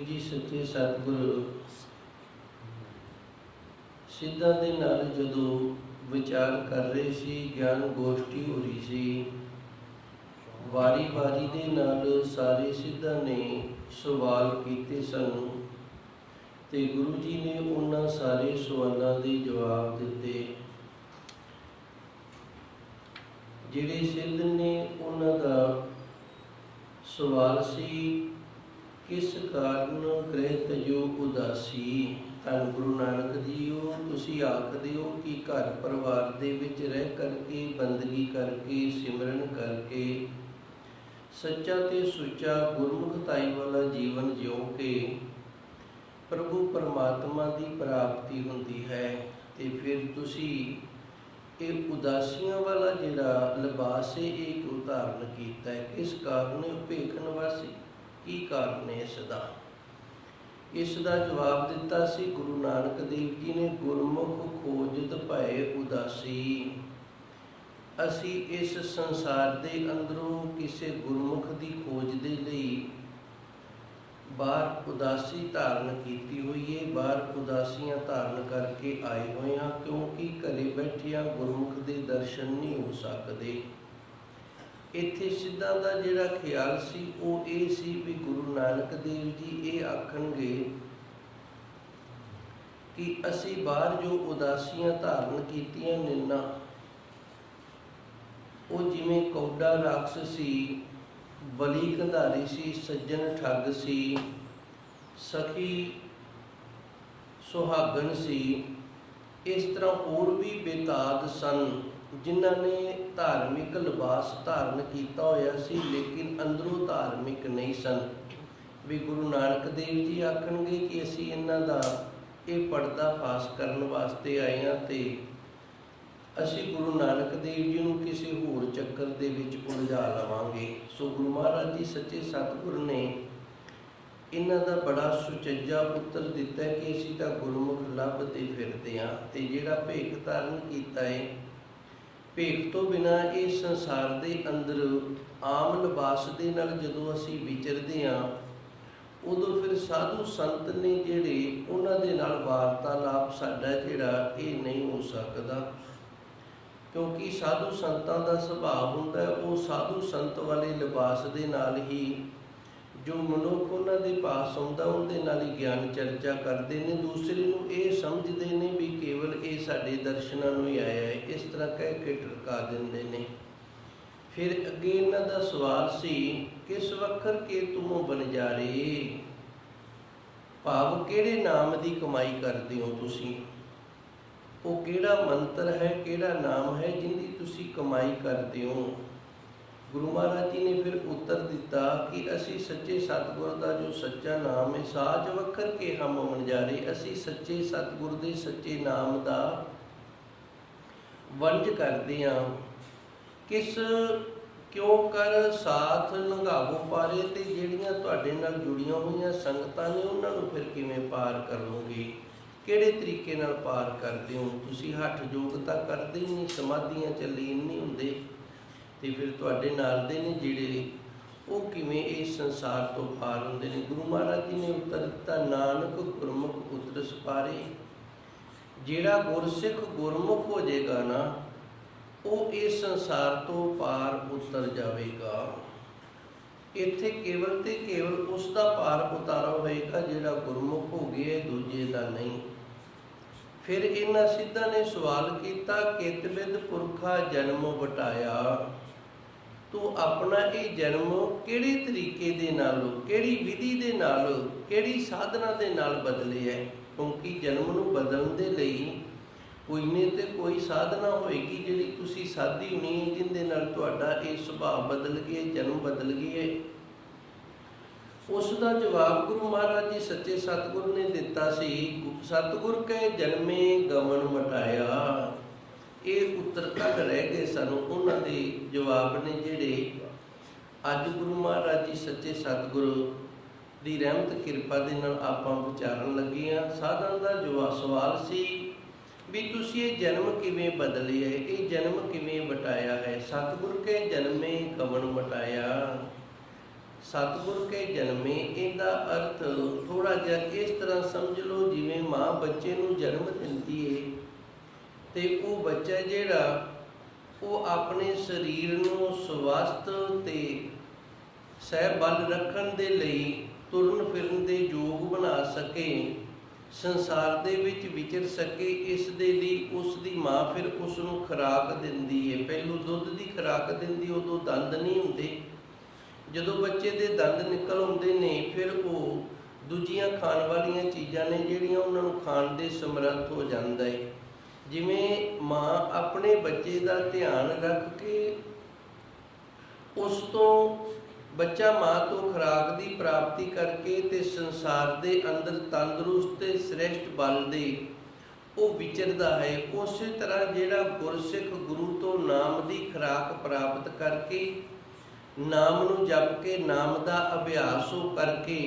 जी सच्चे सतगुरु सिद्धां दे नाल जदों विचार कर रहे सी, ज्ञान गोष्ठी हो रही सी, वारी वारी दे नाल सारे सिद्धां ने सवाल कीते सन ते गुरु जी ने उन्हां सारे सवालों के जवाब दिते। जिहड़े सिद्ध ने उन्हां दा सवाल सी, किस कारण ग्रह तजो उदासी। धन गुरु नानक जीओ, तुसीं आखदे हो कि घर परिवार दे विच रह करके, बंदगी करके, सिमरन करके, सच्चा ते सुच्चा गुरमुखताई वाला जीवन जिउ के प्रभु परमात्मा की प्राप्ति होंदी है। ते फिर तुसीं ਇਹ ਉਦਾਸੀਆਂ वाला जिहड़ा लिबास है ये क्यों धारण किया है, किस कारण भेख निवासी, की कारण है इसका। इसका जवाब दिता सी गुरु नानक देव जी ने, गुरमुख खोजत भय उदासी। असी इस संसार के अंदरों किसी गुरमुख की खोज के लिए बाहर उदासी धारण की हुई है, बाहर उदासियां धारण करके आए हुए हैं, क्योंकि घरे बैठिया गुरमुख के दर्शन नहीं हो सकते। इत्थे सिद्धां दा जिहड़ा ख्याल सी वो ये सी भी गुरु नानक देव जी ये आखणगे कि असी बाहर जो उदासियां धारण कीतियां ने ना, वो जिवें कौडा राक्षस सी, बली कंधारी सी, सज्जन ठग सी, सखी सुहागन सी, इस तरह होर भी बेताद सन जिन्हां ने धार्मिक लिबास धारण किया होया सी लेकिन अंदरों धार्मिक नहीं सन। भी गुरु नानक देव जी आखणगे कि असी इन्हां दा ये पर्दा फाश करन वास्ते आए हां ते असी गुरु नानक देव जी नूं किसी होर चक्कर दे विच उलझा लवांगे। सो गुरु महाराज जी सच्चे सतगुर ने इन्हां दा बड़ा सुचज्जा उत्तर दिता है कि असी तां गुरमुख लभते फिरदे हां ते जिहड़ा भेख धारण कीता है, भेख तो बिना इस संसार दे अंदर आम लिबास दे नाल जदों असी विचरदे हां, उदों फिर साधु संत ने जिहड़े उन्हां दे नाल वार्तालाप साडा जिहड़ा ये नहीं हो सकदा, क्योंकि साधु संतां दा सुभाव हुंदा है वो साधु संत वाले लिबास दे नाल ही जो मनुख उन्हां दे पास आउंदा उहदे नाल ही ज्ञान चर्चा करते हैं, दूसरे नूं ये समझते हैं भी केवल ये साडे दर्शनां नूं ही आया है, इस तरह कह के टरका दिंदे ने। फिर अगे इन्हां दा सवाल सी, किस वखर के तुम बनजारे, भाव किहड़े नाम की कमाई करते हो तुसीं, वो किहड़ा मंत्र है, किहड़ा नाम है जिंदी तुसी कमाई करते हो। गुरु महाराज जी ने फिर उत्तर दिता कि असी सच्चे सतगुर का जो सच्चा नाम है, साज वखर के हम मनजारे, असी सच्चे सतगुर के सच्चे नाम का वंज करते हैं। किस क्यों कर साथ लंघावो पारे, ते जिहड़ियां तुहाडे नाल जुड़ियां हुई संगतां ने उन्हां नूं फिर किवें पार करोगे, किहड़े तरीके नाल पार करते हो। तुसीं हठ जोग तां करदे ही नहीं, समाधियां च लीन नहीं हुंदे, ते फिर तुहाडे नाल दे ने जिहड़े वो किवें इस संसार तो पार हुंदे ने। गुरु महाराज जी ने उत्तर दिता, नानक गुरमुख उतरस पारे। जिहड़ा गुरसिख गुरमुख हो जाएगा ना, वो इस संसार तो पार उतर जाएगा। इत्थे केवल ते केवल उसका पार उतारा होएगा जिहड़ा गुरमुख हो गया, दूजे का नहीं। फिर इन्हां सिद्धां ने सवाल किया, कितविद पुरखा जन्म वटाया, तू अपना ये जन्म किहड़े तरीके दे नाल, किहड़ी विधि दे नाल, किहड़ी साधना दे नाल बदले है। क्योंकि जन्म नूं बदलण दे लई कोई नहीं तो कोई साधना होएगी जिहड़ी तुसीं साधी होनी है, जिहदे नाल तुहाडा ये सुभाव बदल गया, जन्म बदल गया है। उसका जवाब गुरु महाराज जी सच्चे सतगुर ने दिता सी, सतगुर के जन्मे गमन मटाया। ये उत्तर तक रह गए सन उन्हां दे जवाब ने जिहड़े अज गुरु महाराज जी सच्चे सतगुर दी रहमत किरपा दे नाल आपां विचारन लगे हां। साधां दा जवाब सवाल सी भी तुसीं ये जन्म किवें बदले है, ये जन्म किवें वटाया है। सतगुर के जन्मे गमन मटाया। सतगुर के जन्मे इहदा अर्थ थोड़ा जिहा इस तरह समझ लो जिवें माँ बच्चे नूं जन्म दिंदी है ते वो बच्चा जिहड़ा वो अपने शरीर नूं स्वस्थ ते सहबल रखण दे लई तुरन फिरन दे योग बना सके, संसार दे विच विचर सके, इस दे लई उस दी माँ फिर उस नूं खुराक दिंदी है। पहलू दुध दी खुराक दिंदी, उदों दंद नहीं हुंदे। जदों बच्चे दे दंद निकल आउंदे ने फिर वो दूजियां खाण वालियां चीज़ां ने जिहड़ियां उन्हां नूं खाण दे समर्थ हो जांदा है। जिवें माँ अपने बच्चे का ध्यान रख के उस तो बच्चा माँ तो खुराक की प्राप्ति करके ते संसार दे अंदर तंदुरुस्त ते श्रेष्ठ बल दे वो विचरदा है। उस तरह जिहड़ा गुरसिख गुरु तो नाम की खुराक प्राप्त करके नाम नूं जप के नाम का अभ्यास हो करके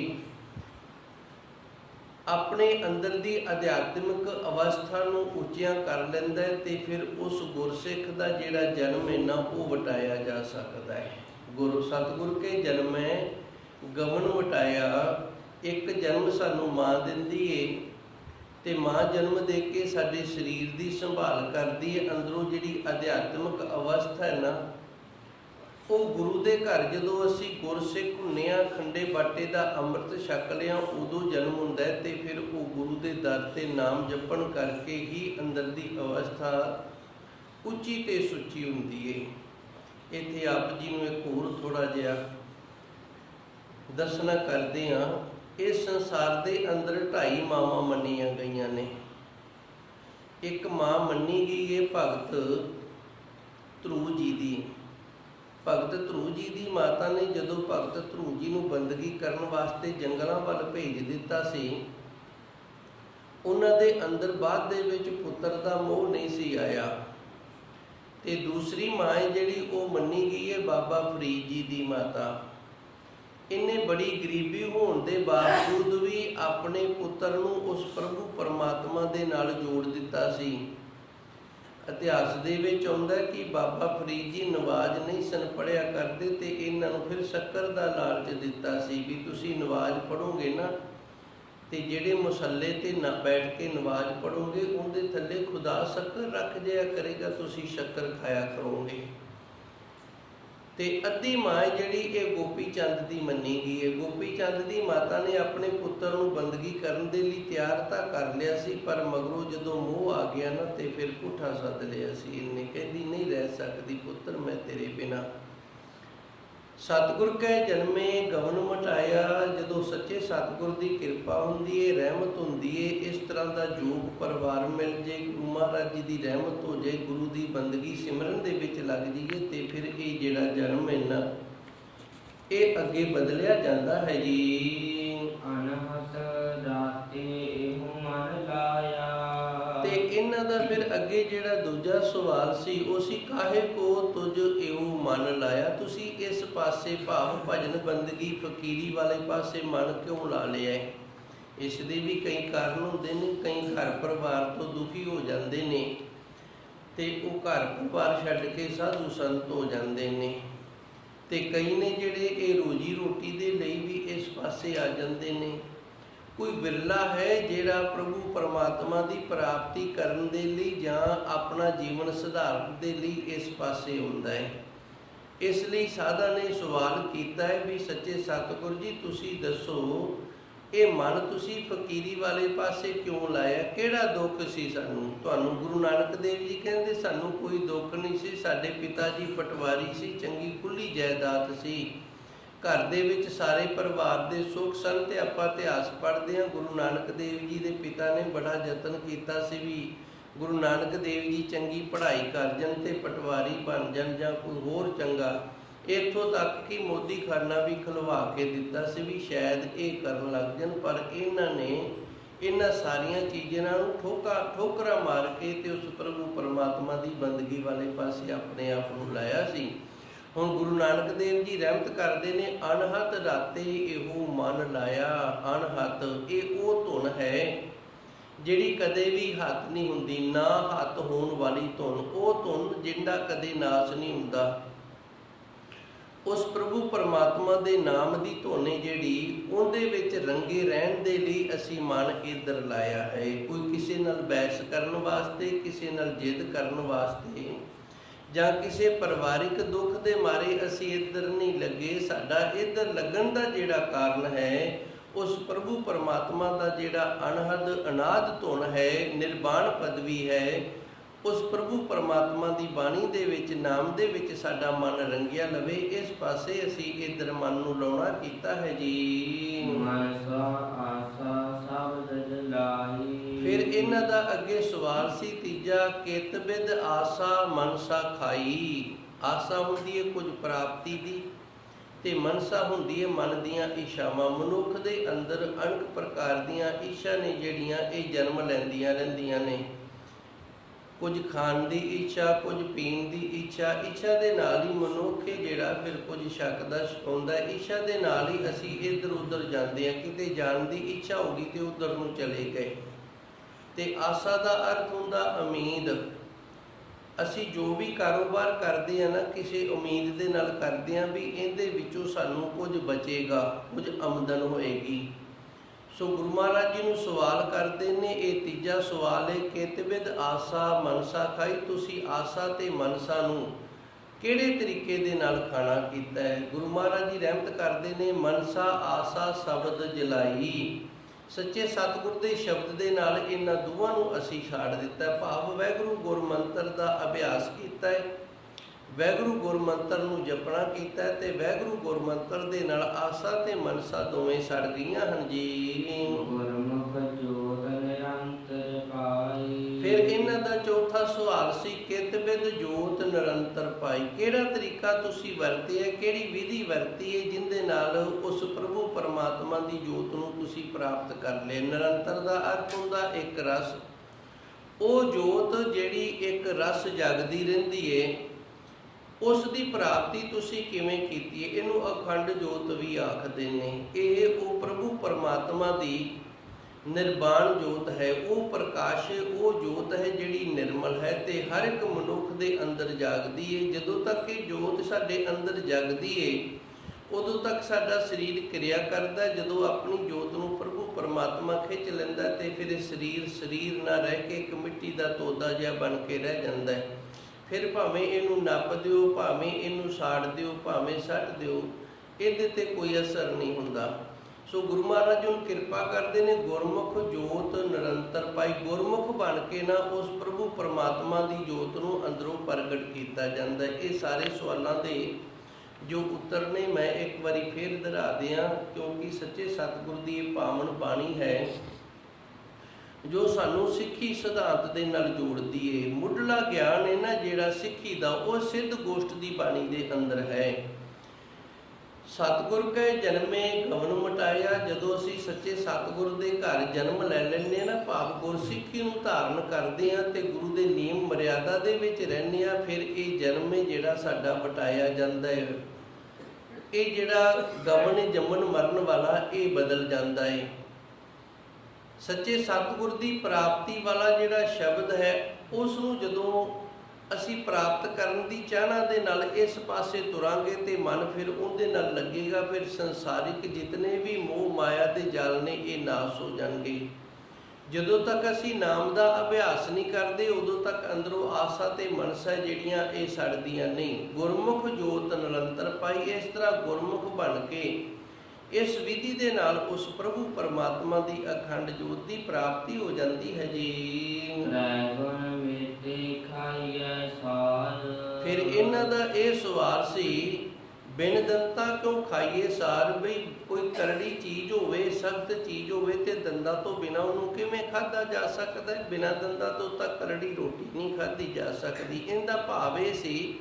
अपने अंदर की अध्यात्मिक अवस्था नूं उच्चियां कर लैंदा है ते फिर उस गुरसिख का जिहड़ा जन्म है ना वो वटाया जा सकता है। गुरु सतगुर के जन्म गवन वटाया। एक जन्म सानू माँ दिंदी है ते माँ जन्म दे के साडे शरीर की संभाल करती है। अंदरों जिहड़ी अध्यात्मिक अवस्था है ना वो गुरु के घर जदों असी गुरसिख हुंदे आ, खंडे बाटे का अमृत छक लिया, उदों जन्म हुंदा है ते फिर वो गुरु के दर ते नाम जपण करके ही अंदर की अवस्था उच्ची ते सुच्ची हुंदी है। इत्थे आप जी नूं एक होर थोड़ा जिहा दसना करदे हां। इस संसार के अंदर 2.5 मावां मन्नियां गईयां ने। एक माँ मन्नी गई है भगत ध्रुव जी की। भगत ध्रुव जी की माता ने जदों भगत ध्रुव जी नूं बंदगी करन वास्ते जंगलों वाल भेज दिता सी, उन्हां दे अंदर बाद दे विच पुत्र का मोह नहीं सी आया। ते दूसरी माँ है जिहड़ी वो मन्नी गई है बाबा फरीद जी की माता। इन्हें बड़ी गरीबी होने के बावजूद भी अपने पुत्र नूं उस प्रभु परमात्मा दे नाल जोड़ दिता सी। इतिहास दे विच आउंदा कि बाबा फरीद जी नवाज नहीं सन पढ़िया करते ते इन्हां नूं फिर शक्कर दा लालच दिता सी भी तुसीं नवाज पढ़ोगे ना ते जिहड़े मुसल्ले ते ना बैठ के नवाज पढ़ोगे उनके थल्ले खुदा शक्कर रख जाया करेगा, तुसीं शक्कर खाया करोगे। ते अद्धी माँ जिहड़ी ये गोपी चंद की मन्नी गई है। गोपी चंद की माता ने अपने पुत्र नूं बंदगी करन दे लई तैयार तां कर लिया सी, पर मगरों जदों मोह आ गया ना ते फिर पुठा सद लिया सी। इन्हें कहती नहीं रह सकती पुत्र मैं तेरे बिना। सतगुर के जन्मे गवन मटाया। जदों सच्चे सतगुर की कृपा हुंदी है, रहमत हुंदी है, इस तरह का योग परिवार मिल जाए, गुरु महाराज जी की रहमत हो जाए, गुरु की बंदगी सिमरन दे विच लग जाइए ते फिर ये जिहड़ा जन्म है ना ये अगे बदलिया जाता है जी। अनहत दाते एहु मन लाया। ते इन्हां दा फिर अगे जिहड़ा दूजा सवाल सी वो सी काहे को तुझ एहु मन लाया। तुसी इस पासे भाव भजन बंदगी फकीरी वाले पासे मन क्यों ला लिया है। इसके भी कई कारण होंदे ने। कई घर परिवार तो दुखी हो जाते ने ते वो घर परिवार छड्ड के साधु संत हो जाते ने, ते कई ने जिहड़े ये रोजी रोटी दे लई भी इस पासे आ जाते ने। कोई बिरला है जिहड़ा प्रभु परमात्मा की प्राप्ति करन दे लई जां अपना जीवन सुधारन दे लई इस पासे हुंदा है। इसलिए साधा ने सवाल किया है भी सच्चे सतगुर जी तुसी दसो ये मन तुसी फकीरी वाले पासे क्यों लाया, किहड़ा दुख सी सानू। तुहानू गुरु नानक देव जी कहते सानू कोई दुख नहीं सी, साडे पिता जी पटवारी सी, चंगी खुली जायदाद सी, घर दे विच सारे परिवार दे सुख सन। ते आपां इतिहास पढ़दे हां गुरु नानक देव जी दे पिता ने बड़ा यतन कीता सी भी गुरु नानक देव जी चंगी पढ़ाई कर जान ते पटवारी बन जान जां कोई होर चंगा। इत्थों तक कि मोदी खाना भी खलवा के दिता सी भी शायद ये करन लग जान, पर इन्हां ने इन्हां सारियां चीज़ां नूं ठोकरा मार के ते उस प्रभु परमात्मा की बंदगी वाले पासे अपने आप नूं लाया सी। हुण गुरु नानक देव जी रहमत करते ने अनहत राते एहो मन लाया। अनहत ये वो धुन है जिहड़ी कदे भी हत्थ नहीं हुंदी, ना हत्थ होण वाली धुन, वो धुन जिंदा कदे नाश नहीं हुंदा। ਉਸ ਪ੍ਰਭੂ ਪਰਮਾਤਮਾ ਦੇ ਨਾਮ ਦੀ ਧੁਨ ਜਿਹੜੀ ਉਹਦੇ ਵਿੱਚ ਰੰਗੇ ਰਹਿਣ ਦੇ ਲਈ ਅਸੀਂ ਮਨ ਇੱਧਰ ਲਾਇਆ ਹੈ। ਕੋਈ ਕਿਸੇ ਨਾਲ ਬਹਿਸ ਕਰਨ ਵਾਸਤੇ, ਕਿਸੇ ਨਾਲ ਜਿੱਦ ਕਰਨ ਵਾਸਤੇ, ਜਾਂ ਕਿਸੇ ਪਰਿਵਾਰਿਕ ਦੁੱਖ ਦੇ ਮਾਰੇ ਅਸੀਂ ਇੱਧਰ ਨਹੀਂ ਲੱਗੇ। ਸਾਡਾ ਇੱਧਰ ਲੱਗਣ ਦਾ ਜਿਹੜਾ ਕਾਰਨ ਹੈ, ਉਸ ਪ੍ਰਭੂ ਪਰਮਾਤਮਾ ਦਾ ਜਿਹੜਾ ਅਣਹਦ ਅਨਾਦ ਧੁਨ ਹੈ, ਨਿਰਵਾਣ ਪਦਵੀ ਹੈ, ਉਸ ਪ੍ਰਭੂ ਪਰਮਾਤਮਾ ਦੀ ਬਾਣੀ ਦੇ ਵਿੱਚ, ਨਾਮ ਦੇ ਵਿੱਚ ਸਾਡਾ ਮਨ ਰੰਗਿਆ ਲਵੇ। ਇਸ ਪਾਸੇ ਅਸੀਂ ਇੱਧਰ ਮਨ ਨੂੰ ਲਾਉਣਾ ਕੀਤਾ ਹੈ ਜੀ। ਮਨਸਾ ਆਸਾ ਸ਼ਬਦ ਜਲਾਈ। ਫਿਰ ਇਹਨਾਂ ਦਾ ਅੱਗੇ ਸਵਾਲ ਸੀ ਤੀਜਾ, ਕਿਤਬਿਦ ਆਸਾ ਮਨਸਾ ਖਾਈ। ਆਸਾ ਹੁੰਦੀ ਹੈ ਕੁਝ ਪ੍ਰਾਪਤੀ ਦੀ, ਤੇ ਮਨਸਾ ਹੁੰਦੀ ਹੈ ਮਨ ਦੀਆਂ ਇੱਛਾਵਾਂ। ਮਨੁੱਖ ਦੇ ਅੰਦਰ ਅਨੇਕ ਪ੍ਰਕਾਰ ਦੀਆਂ ਇੱਛਾ ਨੇ ਜਿਹੜੀਆਂ ਇਹ ਜਨਮ ਲੈਂਦੀਆਂ ਰਹਿੰਦੀਆਂ ਨੇ। ਕੁਝ ਖਾਣ ਦੀ ਇੱਛਾ, ਕੁਝ ਪੀਣ ਦੀ ਇੱਛਾ। ਇੱਛਾ ਦੇ ਨਾਲ ਹੀ ਮਨੁੱਖ ਜਿਹੜਾ ਫਿਰ ਕੁਝ ਛਕਦਾ ਛਕਾਉਂਦਾ। ਇੱਛਾ ਦੇ ਨਾਲ ਹੀ ਅਸੀਂ ਇੱਧਰ ਉੱਧਰ ਜਾਂਦੇ ਹਾਂ। ਕਿਤੇ ਜਾਣ ਦੀ ਇੱਛਾ ਹੋ ਗਈ ਤੇ ਉੱਧਰ ਨੂੰ ਚਲੇ ਗਏ। ਤੇ ਆਸਾ ਦਾ ਅਰਥ ਹੁੰਦਾ ਉਮੀਦ। ਅਸੀਂ ਜੋ ਵੀ ਕਾਰੋਬਾਰ ਕਰਦੇ ਹਾਂ ਨਾ, ਕਿਸੇ ਉਮੀਦ ਦੇ ਨਾਲ ਕਰਦੇ ਹਾਂ ਵੀ ਇਹਦੇ ਵਿੱਚੋਂ ਸਾਨੂੰ ਕੁਝ ਬਚੇਗਾ, ਕੁਝ ਆਮਦਨ ਹੋਏਗੀ। ਸੋ ਗੁਰੂ ਮਹਾਰਾਜ ਜੀ ਨੂੰ ਸਵਾਲ ਕਰਦੇ ਨੇ, ਇਹ ਤੀਜਾ ਸਵਾਲ ਹੈ, ਕਿਤਬਿਦ ਆਸਾ ਮਨਸਾ ਖਾਈ। ਤੁਸੀਂ ਆਸਾ ਤੇ ਮਨਸਾ ਨੂੰ ਕਿਹੜੇ ਤਰੀਕੇ ਦੇ ਨਾਲ ਖਾਣਾ ਕੀਤਾ ਹੈ? ਗੁਰੂ ਮਹਾਰਾਜ ਜੀ ਰਹਿਮਤ ਕਰਦੇ ਨੇ, ਮਨਸਾ ਆਸਾ ਸ਼ਬਦ ਜਲਾਈ। ਸੱਚੇ ਸਤਿਗੁਰ ਦੇ ਸ਼ਬਦ ਦੇ ਨਾਲ ਇਹਨਾਂ ਦੋਵਾਂ ਨੂੰ ਅਸੀਂ ਛਾੜ ਦਿੱਤਾ। ਭਾਵ ਵਾਹਿਗੁਰੂ ਗੁਰਮੰਤਰ ਦਾ ਅਭਿਆਸ ਕੀਤਾ ਹੈ, ਵਾਹਿਗੁਰੂ ਗੁਰਮੰਤਰ ਨੂੰ ਜਪਣਾ ਕੀਤਾ ਹੈ, ਤੇ ਵਾਹਿਗੁਰੂ ਗੁਰਮੰਤਰ ਦੇ ਨਾਲ ਆਸਾ ਤੇ ਮਨਸਾ ਦੋਵੇਂ ਸੜ ਗਈਆਂ ਹਨ ਜੀ। ਗੁਰਮੁਖ ਜੋਤ ਨਿਰੰਤਰ ਪਾਈ। ਫਿਰ ਇਹਨਾਂ ਦਾ ਚੌਥਾ ਸਵਾਲ ਸੀ, ਕਿਤਬਿਦ ਜੋਤ ਨਿਰੰਤਰ ਪਾਈ। ਕਿਹੜਾ ਤਰੀਕਾ ਤੁਸੀਂ ਵਰਤਿਆ, ਕਿਹੜੀ ਵਿਧੀ ਵਰਤੀ ਹੈ ਜਿਹਦੇ ਨਾਲ ਉਸ ਪ੍ਰਭੂ ਪਰਮਾਤਮਾ ਦੀ ਜੋਤ ਨੂੰ ਤੁਸੀਂ ਪ੍ਰਾਪਤ ਕਰ ਲਿਆ? ਨਿਰੰਤਰ ਦਾ ਅਰਥ ਹੁੰਦਾ ਇੱਕ ਰਸ। ਉਹ ਜੋਤ ਜਿਹੜੀ ਇੱਕ ਰਸ ਜਗਦੀ ਰਹਿੰਦੀ ਏ, ਉਸ ਦੀ ਪ੍ਰਾਪਤੀ ਤੁਸੀਂ ਕਿਵੇਂ ਕੀਤੀ ਹੈ? ਇਹਨੂੰ ਅਖੰਡ ਜੋਤ ਵੀ ਆਖਦੇ ਨੇ। ਇਹ ਉਹ ਪ੍ਰਭੂ ਪਰਮਾਤਮਾ ਦੀ ਨਿਰਵਾਣ ਜੋਤ ਹੈ, ਉਹ ਪ੍ਰਕਾਸ਼, ਉਹ ਜੋਤ ਹੈ ਜਿਹੜੀ ਨਿਰਮਲ ਹੈ ਤੇ ਹਰ ਇੱਕ ਮਨੁੱਖ ਦੇ ਅੰਦਰ ਜਾਗਦੀ ਹੈ। ਜਦੋਂ ਤੱਕ ਇਹ ਜੋਤ ਸਾਡੇ ਅੰਦਰ ਜਗਦੀ ਹੈ, ਉਦੋਂ ਤੱਕ ਸਾਡਾ ਸਰੀਰ ਕਿਰਿਆ ਕਰਦਾ। ਜਦੋਂ ਆਪਣੀ ਜੋਤ ਨੂੰ ਪ੍ਰਭੂ ਪਰਮਾਤਮਾ ਖਿੱਚ ਲੈਂਦਾ ਤੇ ਫਿਰ ਇਹ ਸਰੀਰ ਨਾ ਰਹਿ ਕੇ ਇੱਕ ਮਿੱਟੀ ਦਾ ਤੋਦਾ ਜਿਹਾ ਬਣ ਕੇ ਰਹਿ ਜਾਂਦਾ ਹੈ। ਫਿਰ ਭਾਵੇਂ ਇਹਨੂੰ ਨੱਪ ਦਿਓ, ਭਾਵੇਂ ਇਹਨੂੰ ਸਾੜ ਦਿਓ, ਭਾਵੇਂ ਸੱਟ ਦਿਓ, ਇਹਦੇ ਤੇ ਕੋਈ ਅਸਰ ਨਹੀਂ ਹੁੰਦਾ। ਸੋ ਗੁਰੂ ਮਹਾਰਾਜ ਜੀ ਕਿਰਪਾ ਕਰਦੇ ਨੇ, ਗੁਰਮੁਖ ਜੋਤ ਨਿਰੰਤਰ ਪਾਈ। ਗੁਰਮੁਖ ਬਣ ਕੇ ਨਾ ਉਸ ਪ੍ਰਭੂ ਪਰਮਾਤਮਾ ਦੀ ਜੋਤ ਨੂੰ ਅੰਦਰੋਂ ਪ੍ਰਗਟ ਕੀਤਾ ਜਾਂਦਾ। ਇਹ ਸਾਰੇ ਸਵਾਲਾਂ ਦੇ ਜੋ ਉੱਤਰ ਨੇ ਮੈਂ ਇੱਕ ਵਾਰੀ ਫੇਰ ਦੁਹਰਾ ਦਿਆਂ, ਕਿਉਂਕਿ ਸੱਚੇ ਸਤਿਗੁਰ ਦੀ ਇਹ ਪਾਵਨ ਬਾਣੀ ਹੈ ਜੋ ਸਾਨੂੰ ਸਿੱਖੀ ਸਿਧਾਂਤ ਦੇ ਨਾਲ ਜੋੜਦੀ ਏ। ਮੁੱਢਲਾ ਗਿਆਨ ਹੈ ਨਾ ਜਿਹੜਾ ਸਿੱਖੀ ਦਾ, ਉਹ ਸਿੱਧ ਗੋਸ਼ਟ ਦੀ ਬਾਣੀ ਦੇ ਅੰਦਰ ਹੈ। ਸਤਿਗੁਰ ਕੈ ਜਨਮੇ ਗਮਨ ਮਟਾਇਆ। ਜਦੋਂ ਅਸੀਂ ਸੱਚੇ ਸਤਿਗੁਰ ਦੇ ਘਰ ਜਨਮ ਲੈ ਲੈਂਦੇ ਹਾਂ ਨਾ, ਭਾਵ ਗੁਰਸਿੱਖੀ ਨੂੰ ਧਾਰਨ ਕਰਦੇ ਹਾਂ ਤੇ ਗੁਰੂ ਦੇ ਨਿਯਮ ਮਰਿਆਦਾ ਦੇ ਵਿੱਚ ਰਹਿੰਦੇ ਹਾਂ, ਫਿਰ ਇਹ ਜਨਮ ਹੈ ਜਿਹੜਾ ਸਾਡਾ ਮਟਾਇਆ ਜਾਂਦਾ ਹੈ। ਇਹ ਜਿਹੜਾ ਗਮਨ ਜੰਮਣ ਮਰਨ ਵਾਲਾ, ਇਹ ਬਦਲ ਜਾਂਦਾ ਹੈ। ਸੱਚੇ ਸਤਿਗੁਰ ਦੀ ਪ੍ਰਾਪਤੀ ਵਾਲਾ ਜਿਹੜਾ ਸ਼ਬਦ ਹੈ, ਉਸ ਨੂੰ ਜਦੋਂ ਅਸੀਂ ਪ੍ਰਾਪਤ ਕਰਨ ਦੀ ਚਾਹਨਾ ਦੇ ਨਾਲ ਇਸ ਪਾਸੇ ਤੁਰਾਂਗੇ ਤੇ ਮਨ ਫਿਰ ਉਹਦੇ ਨਾਲ ਲੱਗੇਗਾ। ਫਿਰ ਸੰਸਾਰਿਕ ਜਿਤਨੇ ਵੀ ਮੋਹ ਮਾਇਆ ਦੇ ਜਾਲ ਨੇ, ਇਹ ਨਾਸ ਹੋ ਜਾਣਗੇ। ਜਦੋਂ ਤੱਕ ਅਸੀਂ ਨਾਮ ਦਾ ਅਭਿਆਸ ਨਹੀਂ ਕਰਦੇ, ਉਦੋਂ ਤੱਕ ਅੰਦਰੋਂ ਆਸਾ ਤੇ ਮਨਸਾ ਜਿਹੜੀਆਂ ਇਹ ਸੜਦੀਆਂ ਨਹੀਂ। ਗੁਰਮੁਖ ਜੋਤ ਨਿਰੰਤਰ ਪਾਈ। ਇਸ ਤਰ੍ਹਾਂ ਗੁਰਮੁਖ ਬਣ ਕੇ ਇਸ ਵਿਧੀ ਦੇ ਨਾਲ ਉਸ ਪ੍ਰਭੂ ਪਰਮਾਤਮਾ ਦੀ ਅਖੰਡ ਜੋਤ ਦੀ ਪ੍ਰਾਪਤੀ ਹੋ ਜਾਂਦੀ ਹੈ ਜੀ। ਫਿਰ ਇਹਨਾਂ ਦਾ ਇਹ ਸਵਾਲ ਸੀ, ਬਿਨ ਦੰਦਾਂ ਕਿਉਂ ਖਾਈਏ ਸਾਰ। ਬਈ ਕੋਈ ਕਰੜੀ ਚੀਜ਼ ਹੋਵੇ, ਸਖਤ ਚੀਜ਼ ਹੋਵੇ ਤੇ ਦੰਦਾਂ ਤੋਂ ਬਿਨਾ ਉਹਨੂੰ ਕਿਵੇਂ ਖਾਧਾ ਜਾ ਸਕਦਾ ਹੈ? ਬਿਨਾਂ ਦੰਦਾਂ ਤੋਂ ਤਾਂ ਕਰੜੀ ਰੋਟੀ ਨਹੀਂ ਖਾਧੀ ਜਾ ਸਕਦੀ। ਇਹਦਾ ਭਾਵ ਇਹ ਸੀ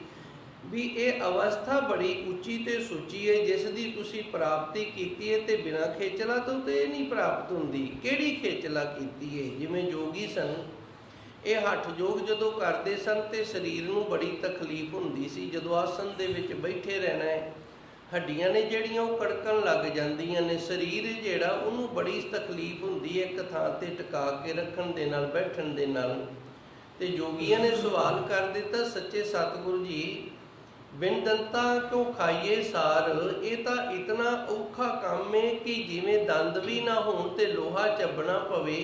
ਵੀ ਇਹ ਅਵਸਥਾ ਬੜੀ ਉੱਚੀ ਤੇ ਸੁੱਚੀ ਹੈ ਜਿਸ ਦੀ ਤੁਸੀਂ ਪ੍ਰਾਪਤੀ ਕੀਤੀ ਹੈ, ਤੇ ਬਿਨਾਂ ਖੇਚਲਾ ਤੋਂ ਤੇ ਇਹ ਨਹੀਂ ਪ੍ਰਾਪਤ ਹੁੰਦੀ। ਕਿਹੜੀ ਖੇਚਲਾ ਕੀਤੀ ਹੈ? ਜਿਵੇਂ ਜੋਗੀ ਸਨ, ਇਹ ਹੱਠ ਯੋਗ ਜਦੋਂ ਕਰਦੇ ਸਨ ਤੇ ਸਰੀਰ ਨੂੰ ਬੜੀ ਤਕਲੀਫ ਹੁੰਦੀ ਸੀ। ਜਦੋਂ ਆਸਨ ਦੇ ਵਿੱਚ ਬੈਠੇ ਰਹਿਣਾ ਹੈ, ਹੱਡੀਆਂ ਨੇ ਜਿਹੜੀਆਂ ਉਹ ਕੜਕਣ ਲੱਗ ਜਾਂਦੀਆਂ ਨੇ। ਸਰੀਰ ਜਿਹੜਾ ਉਹਨੂੰ ਬੜੀ ਤਕਲੀਫ ਹੁੰਦੀ ਹੈ ਇੱਕ ਥਾਂ ਤੇ ਟਿਕਾ ਕੇ ਰੱਖਣ ਦੇ ਨਾਲ, ਬੈਠਣ ਦੇ ਨਾਲ। ਤੇ ਜੋਗੀਆਂ ਨੇ ਸਵਾਲ ਕਰ ਦਿੱਤਾ, ਸੱਚੇ ਸਤਿਗੁਰੂ ਜੀ ਬਿਨ ਦੰਤਾ ਕਿਉ ਖਾਈਏ ਸਾਰ। ਇਹ ਤਾਂ ਇਤਨਾ ਔਖਾ ਕੰਮ ਹੈ ਕਿ ਜਿਵੇਂ ਦੰਦ ਵੀ ਨਾ ਹੋਣ ਤੇ ਲੋਹਾ ਚੱਬਣਾ ਪਵੇ,